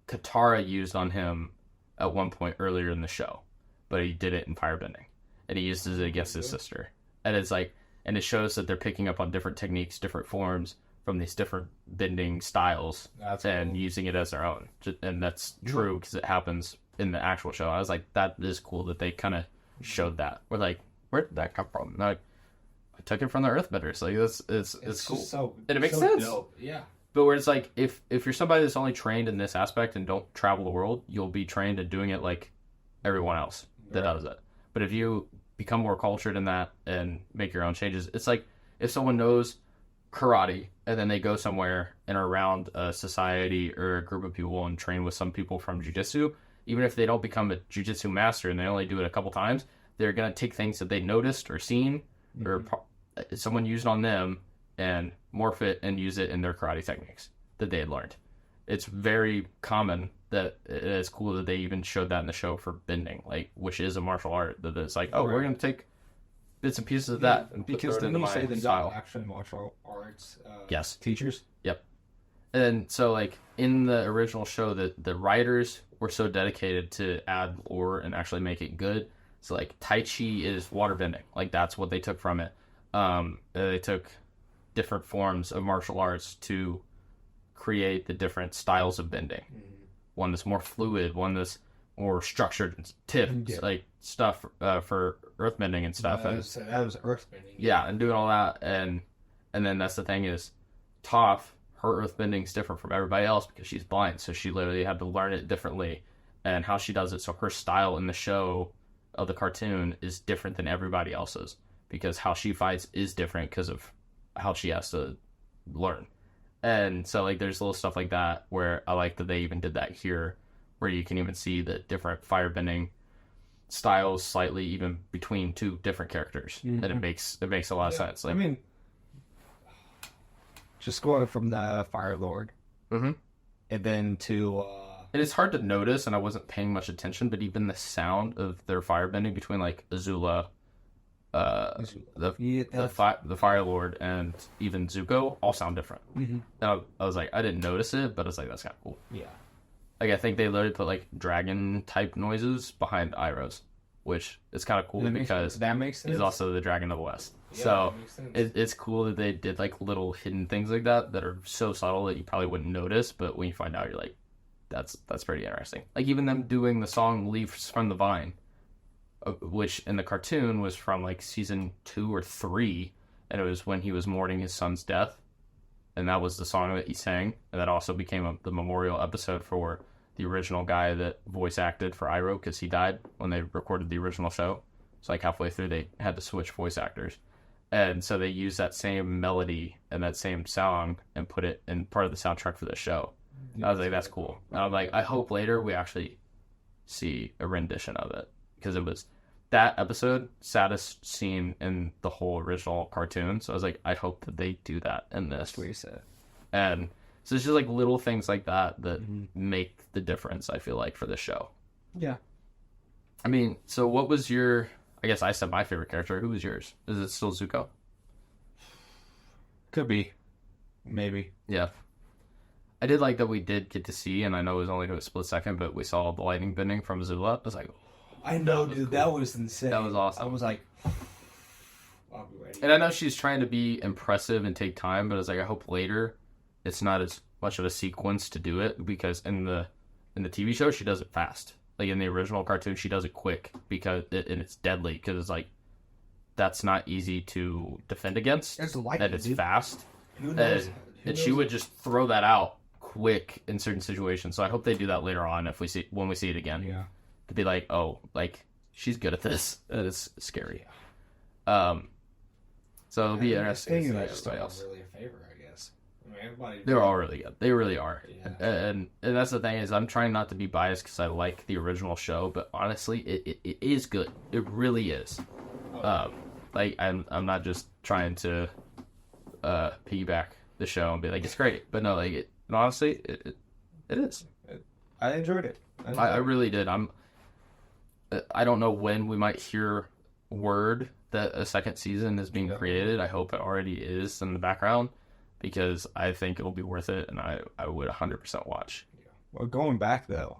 Katara used on him at one point earlier in the show, but he did it in firebending, and he uses it against his sister. And it's like, and it shows that they're picking up on different techniques, different forms from these different bending styles, and using it as their own. And that's true because it happens in the actual show. I was like, that is cool that they kind of showed that. We're like, where did that come from? And like, I took it from the Earthbenders. Like it's cool, so, and it makes so sense. Dope. Yeah. But where it's like, if you're somebody that's only trained in this aspect and don't travel the world, you'll be trained in doing it like everyone else that does it. But if you become more cultured in that and make your own changes, it's like if someone knows karate and then they go somewhere and are around a society or a group of people and train with some people from jiu-jitsu, even if they don't become a jiu-jitsu master and they only do it a couple times, they're going to take things that they noticed or seen or someone used on them and morph it and use it in their karate techniques that they had learned. It's very common that it's cool that they even showed that in the show for bending, like, which is a martial art, that it's like, oh, we're going to take bits and pieces of that and because put it then in you my say they're style. not actually martial arts Yes. teachers. Yep. And so, like, in the original show, the writers were so dedicated to add lore and actually make it good. So, like, Tai Chi is waterbending. Like, that's what they took from it. They took different forms of martial arts to create the different styles of bending. One that's more fluid, one that's more structured and stiff, like stuff for earthbending and stuff. That was earthbending. Yeah, and doing all that, and then that's the thing is, Toph, her earthbending is different from everybody else because she's blind, so she literally had to learn it differently, and how she does it. So her style in the show of the cartoon is different than everybody else's because how she fights is different because of how she has to learn. And so, like, there's little stuff like that where I like that they even did that here, where you can even see the different firebending styles slightly even between two different characters, and it makes a lot of sense. Like, I mean, just going from the Fire Lord, and then to and it's hard to notice, and I wasn't paying much attention, but even the sound of their firebending between like Azula, the Fire Lord, and even Zuko all sound different. And I was like, I didn't notice it, but I was like, that's kind of cool. Yeah. Like, I think they literally put like dragon type noises behind Iroh's, which is kind of cool because that makes sense. he's also the Dragon of the West. Yeah, so that makes sense. it's cool that they did like little hidden things like that are so subtle that you probably wouldn't notice, but when you find out, you're like, that's pretty interesting. Like even them doing the song "Leaves from the Vine," which in the cartoon was from like season 2 or 3, and it was when he was mourning his son's death, and that was the song that he sang, and that also became the memorial episode for the original guy that voice acted for Iroh because he died when they recorded the original show. So like halfway through, they had to switch voice actors, and so they used that same melody and that same song and put it in part of the soundtrack for the show. And I was like, that's cool. And I'm like, I hope later we actually see a rendition of it because it was that episode saddest scene in the whole original cartoon. So I was like, I hope that they do that in this. That's what you said. And so it's just like little things like that that make the difference, I feel like, for this show. Yeah. I mean, so what was your... I guess I said my favorite character. Who was yours? Is it still Zuko? Could be. Maybe. Yeah. I did like that we did get to see, and I know it was only a split second, but we saw the lightning bending from Azula. I was like... I know, dude. Cool. That was insane. That was awesome. I was like... I'll be ready. And I know she's trying to be impressive and take time, but I was like, I hope later it's not as much of a sequence to do it, because in the TV show, she does it fast. Like in the original cartoon, she does it quick and it's deadly because it's like that's not easy to defend against. It's lightning, and it's fast. Who knows? And she would just throw that out quick in certain situations. So I hope they do that later on when we see it again. Yeah, to be like, oh, like she's good at this. And it's scary. So it'll be interesting to see everybody else. Really a favor, I guess. I mean, everybody. They're all really good. They really are. Yeah. And that's the thing is, I'm trying not to be biased because I like the original show, but honestly, it is good. It really is. Like I'm not just trying to piggyback the show and be like it's great, but no, like it. And honestly, it is. I enjoyed it. I really did. I don't know when we might hear word that a second season is being created. I hope it already is in the background, because I think it'll be worth it, and I would 100% watch. Well, going back though,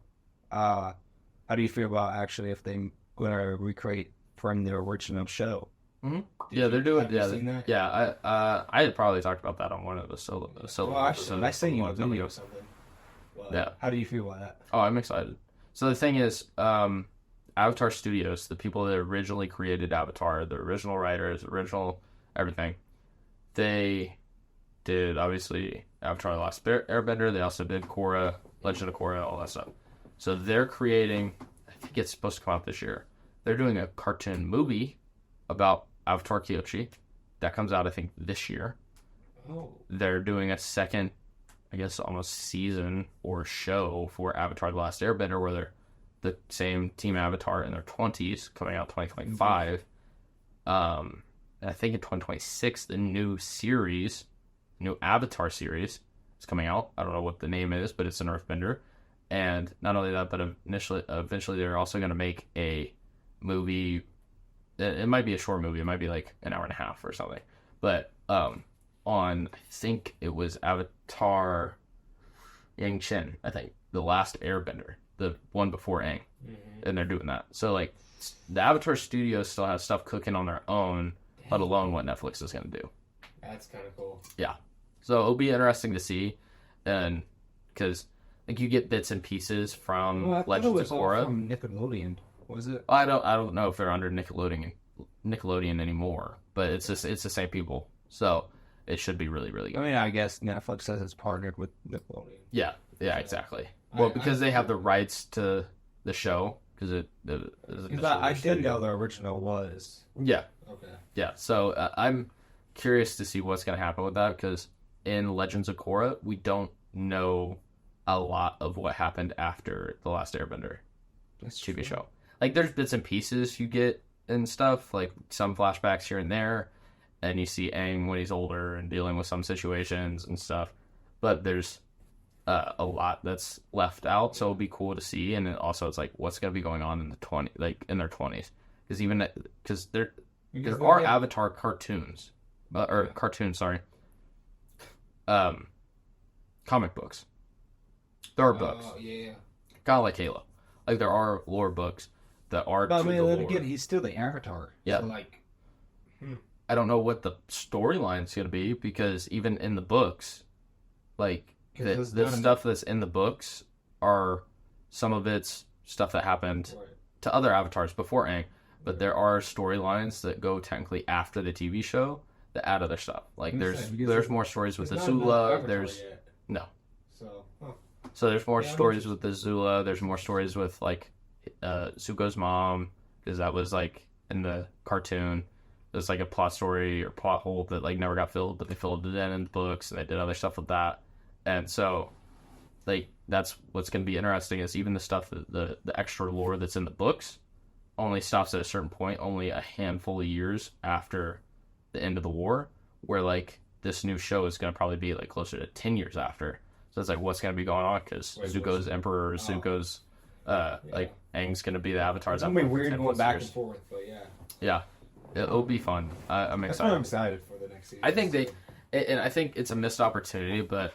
how do you feel about actually if they going to recreate from the original show? Mm-hmm. Yeah, they're doing. Have you seen that? Yeah. I had probably talked about that on one of the solo. Well, actually, I seen you on video or something. Well, yeah. How do you feel about that? Oh, I'm excited. So the thing is, Avatar Studios, the people that originally created Avatar, the original writers, original everything, they did obviously Avatar: The Last Airbender. They also did Korra, Legend of Korra, all that stuff. So they're creating. I think it's supposed to come out this year. They're doing a cartoon movie about Avatar Kyoshi. That comes out, I think, this year. Oh. They're doing a second, I guess, almost season or show for Avatar: The Last Airbender, where they're the same team Avatar in their 20s, coming out 2025. And I think in 2026, the new Avatar series is coming out. I don't know what the name is, but it's an Earthbender. And not only that, but eventually they're also going to make a movie. It might be a short movie. It might be like an hour and a half or something. But on, I think it was Avatar Yang Chen, I think, the Last Airbender, the one before Aang, and they're doing that. So like, the Avatar studio still has stuff cooking on their own, let alone what Netflix is going to do. That's kind of cool. Yeah, so it'll be interesting to see, and because like you get bits and pieces from Legends of Korra. From Nickelodeon, was it? I don't know if they're under Nickelodeon anymore, but it's the same people, so it should be really, really good. I mean, I guess Netflix says it's partnered with Nickelodeon. Yeah, exactly. Well, because they have the rights to the show, because I did know the original was. Yeah. Okay. Yeah, so I'm curious to see what's going to happen with that, because in Legends of Korra, we don't know a lot of what happened after The Last Airbender TV show. Like, there's bits and pieces you get and stuff, like some flashbacks here and there, and you see Aang when he's older and dealing with some situations and stuff, but there's a lot that's left out, so it'll be cool to see. And then also it's like, what's going to be going on in their 20s, because there are Avatar cartoons, comic books. There are books. Yeah. Kind of like Halo. Like, there are lore books that are But I mean, then lore. again, he's still the Avatar. Yeah. So, like, I don't know what the storyline's going to be, because even in the books, like, the stuff that's in the books are some of it's stuff that happened to other avatars before Aang, but there are storylines that go technically after the TV show that add other stuff. Like, there's more stories with Azula. So there's more stories with Azula. There's more stories with, like, Zuko's mom, because that was, like, in the cartoon. There's, like, a plot story or plot hole that, like, never got filled, but they filled it in the books, and they did other stuff with that. And so, like, that's what's going to be interesting, is even the stuff, the extra lore that's in the books only stops at a certain point, only a handful of years after the end of the war, where, like, this new show is going to probably be, like, closer to 10 years after. So it's like, what's going to be going on? Because Zuko's emperor, Zuko's, like, Aang's going to be the Avatar. It's going to be weird going back and forth, but yeah. It'll be fun. I'm excited. That's why I'm excited for the next season. I think it's a missed opportunity, but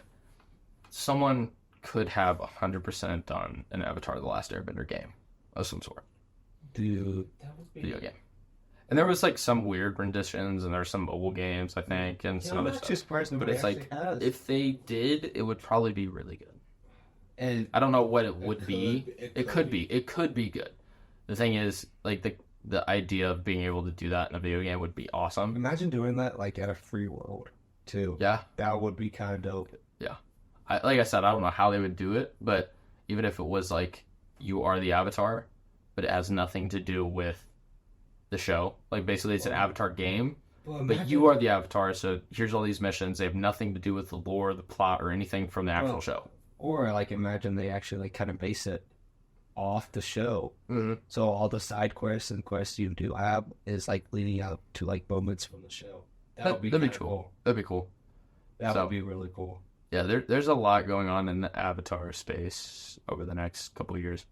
someone could have 100% done an Avatar: The Last Airbender game of some sort. Dude. Video game. And there was, like, some weird renditions, and there were some mobile games, I think, and some other stuff. But it's like, if they did, it would probably be really good. And I don't know what it would be. It could be good. The thing is, like, the idea of being able to do that in a video game would be awesome. Imagine doing that, like, at a free world, too. Yeah. That would be kind of dope. Yeah. Like I said, I don't know how they would do it, but even if it was, like, you are the Avatar, but it has nothing to do with the show. Like, basically, it's an Avatar game, but you are the Avatar, so here's all these missions. They have nothing to do with the lore, the plot, or anything from the actual show. Or, like, imagine they actually, like, kind of base it off the show. Mm-hmm. So all the side quests and quests you do have is, like, leading up to, like, moments from the show. That'd be cool. That'd be cool. That would be really cool. Yeah, there's a lot going on in the Avatar space over the next couple of years.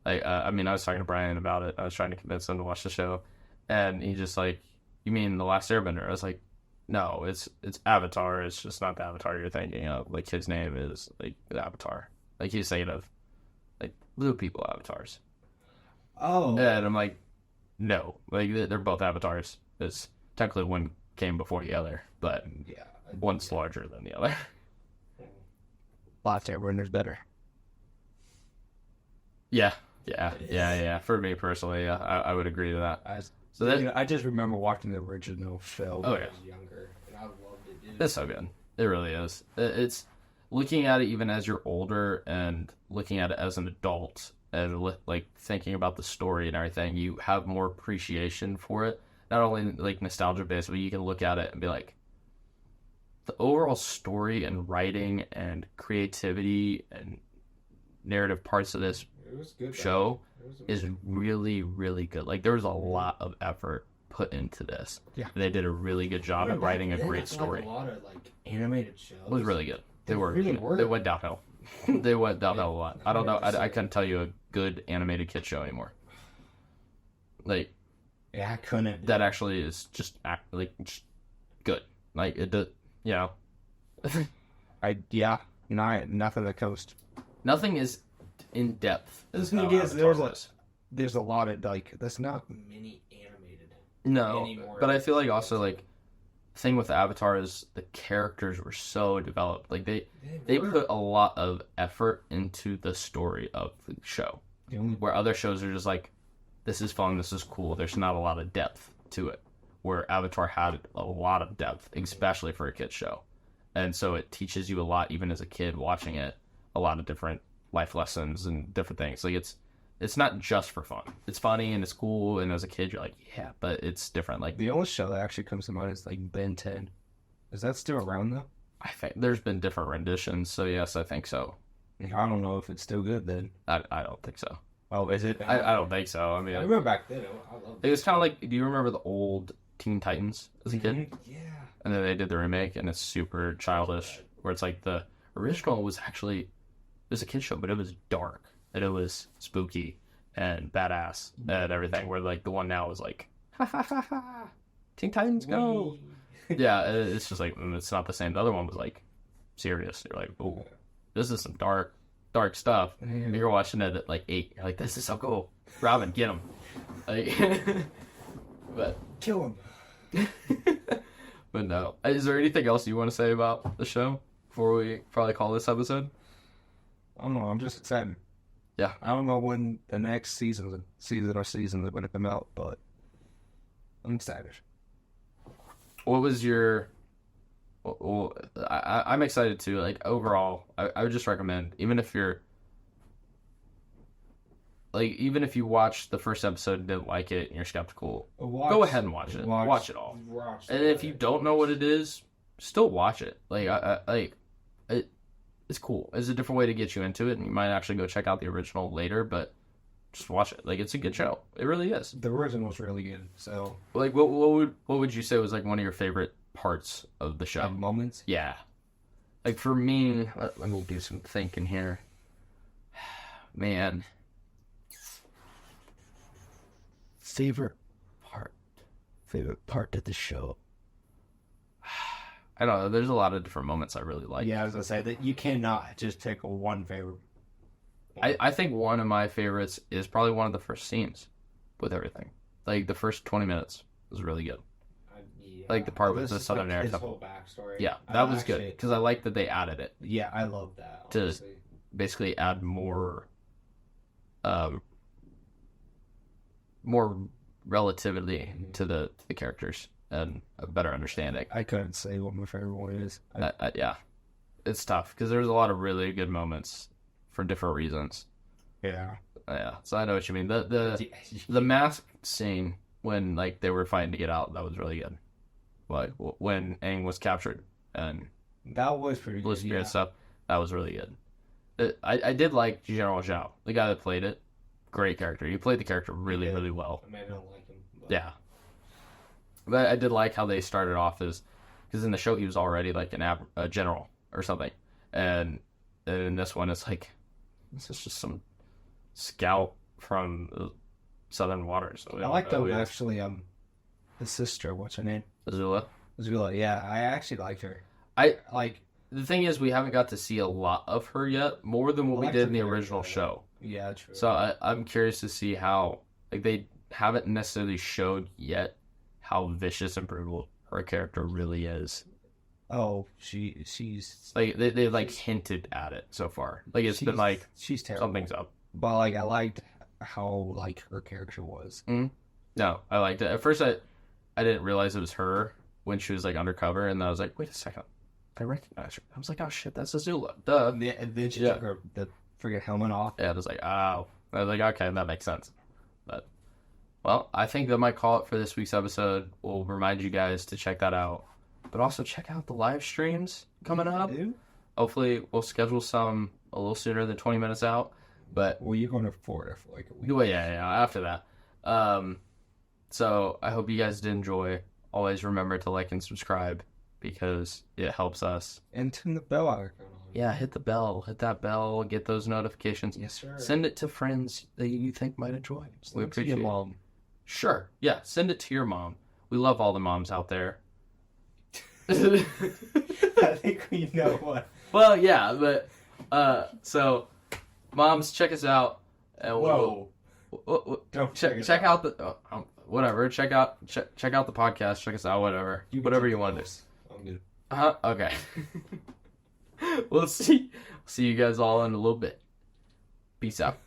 Like, I mean, I was talking to Brian about it. I was trying to convince him to watch the show, and he just like, "You mean The Last Airbender?" I was like, "No, it's Avatar. It's just not the Avatar you're thinking of. Like, his name is, like, the Avatar. Like, he's thinking of, like, blue people avatars." Oh. And I'm like, no, like, they're both avatars. It's technically one came before the other, but one's larger than the other. Last Airbender's better. Yeah. For me personally, I would agree to that. I just remember watching the original film when I was younger, and I loved it, dude. It's so good. It really is. It's looking at it even as you're older and looking at it as an adult and like thinking about the story and everything, you have more appreciation for it. Not only like nostalgia based, but you can look at it and be like, the overall story and writing and creativity and narrative parts of this show is really, really good. Like, there was a lot of effort put into this. Yeah. They did a really good job at writing a great story. Like a lot of, like, animated shows. It was really good. They went downhill. They went downhill a lot. I don't know. I couldn't tell you a good animated kid show anymore. Like, yeah, I couldn't. That actually is just good. Like, it does, you know. Nothing that comes. Nothing is in depth. The thing is, there's a lot of like that's not mini animated. No, anymore. but I feel like also like the thing with Avatar is the characters were so developed. Like they put a lot of effort into the story of the show, where other shows are just like, this is fun, this is cool. There's not a lot of depth to it. Where Avatar had a lot of depth, especially for a kid's show, and so it teaches you a lot, even as a kid watching it. A lot of different life lessons and different things. Like it's not just for fun. It's funny and it's cool, and as a kid you're like, yeah, but it's different. Like the only show that actually comes to mind is like Ben 10. Is that still around though? I think there's been different renditions, so yes, I think so. I don't know if it's still good then. I don't think so. Oh, is it? I don't think so. I mean, I remember back then. I loved it was kind of like, do you remember the old Teen Titans as a kid? Yeah. And then they did the remake, and it's super childish, where it's like the original was actually, it was a kid's show, but it was dark, and it was spooky and badass and everything, where like the one now is like, ha ha ha ha, Teen Titans go. Yeah, it's just like, it's not the same. The other one was like serious. You're like, oh, this is some dark stuff. And you're watching it at like 8. You're like, this is so cool. Robin, get him. Like, but Kill him. but no. Is there anything else you want to say about the show before we probably call this episode? I don't know. I'm just excited. Yeah. I don't know when the next seasons are going to come out, but I'm excited. What was your... Well, I'm excited too. Like, overall, I would just recommend, even if you're... Like, even if you watch the first episode and didn't like it and you're skeptical, go ahead and watch it. Watch it all. And if you don't know what it is, still watch it. Like, it's cool. It's a different way to get you into it, and you might actually go check out the original later, but just watch it. Like, it's a good show. It really is. The original's really good, so... Like, what would you say was, like, one of your favorite parts of the show? Moments? Yeah. Like, for me, let me do some thinking here. Man. Favorite part of the show. I don't know. There's a lot of different moments I really like. Yeah, I was going to say that you cannot just take one favorite. I think one of my favorites is probably one of the first scenes with everything. Like, the first 20 minutes was really good. Yeah. Like, the part with the Southern Air His stuff. whole backstory. Yeah, that was good. Because I like that they added it. Yeah, I love that. To basically add more relativity to the characters and a better understanding. I couldn't say what my favorite one is. Yeah, it's tough because there's a lot of really good moments for different reasons. Yeah, So I know what you mean. The mask scene when like they were fighting to get out, that was really good. Like when Aang was captured and that was pretty Blue good. Spirit stuff, that was really good. I did like General Zhao, the guy that played it. Great character. He played the character really, really well. I mean, I don't like him. But... Yeah. But I did like how they started off as... Because in the show, he was already like a general or something. And in this one, it's like... This is just some scout from the Southern Waters. So I like that actually, his sister, what's her name? Azula. Azula, yeah. I actually liked her. The thing is, we haven't got to see a lot of her yet, more than what we did in the original show. Yeah, true. So I'm curious to see how, like, they haven't necessarily showed yet how vicious and brutal her character really is. Oh, she's like they like hinted at it so far. Like it's been like she's terrible. Something's up. But like I liked how like her character was. Mm-hmm. No, I liked it. At first, I didn't realize it was her when she was like undercover, and I was like, wait a second, I recognize her. I was like, oh shit, that's Azula. Duh. And then she took her the freaking helmet off. Yeah, I was like, oh. I was like, okay, that makes sense. But, well, I think that might call it for this week's episode. We'll remind you guys to check that out. But also check out the live streams coming up. Hopefully, we'll schedule some a little sooner than 20 minutes out. But well, you're going to afford it for like a week. Well, yeah, after that. So I hope you guys did enjoy. Always remember to like and subscribe because it helps us. And turn the bell icon on. Yeah, hit the bell. Hit that bell. Get those notifications. Yes, sir. Send it to friends that you think might enjoy. We appreciate your mom. Sure. Yeah, send it to your mom. We love all the moms out there. I think we know what Well, yeah, but so moms, check us out. Whoa. Don't check out the whatever. Check out the podcast. Check us out. Whatever you want to do. I'm good. Okay. We'll see you guys all in a little bit. Peace out.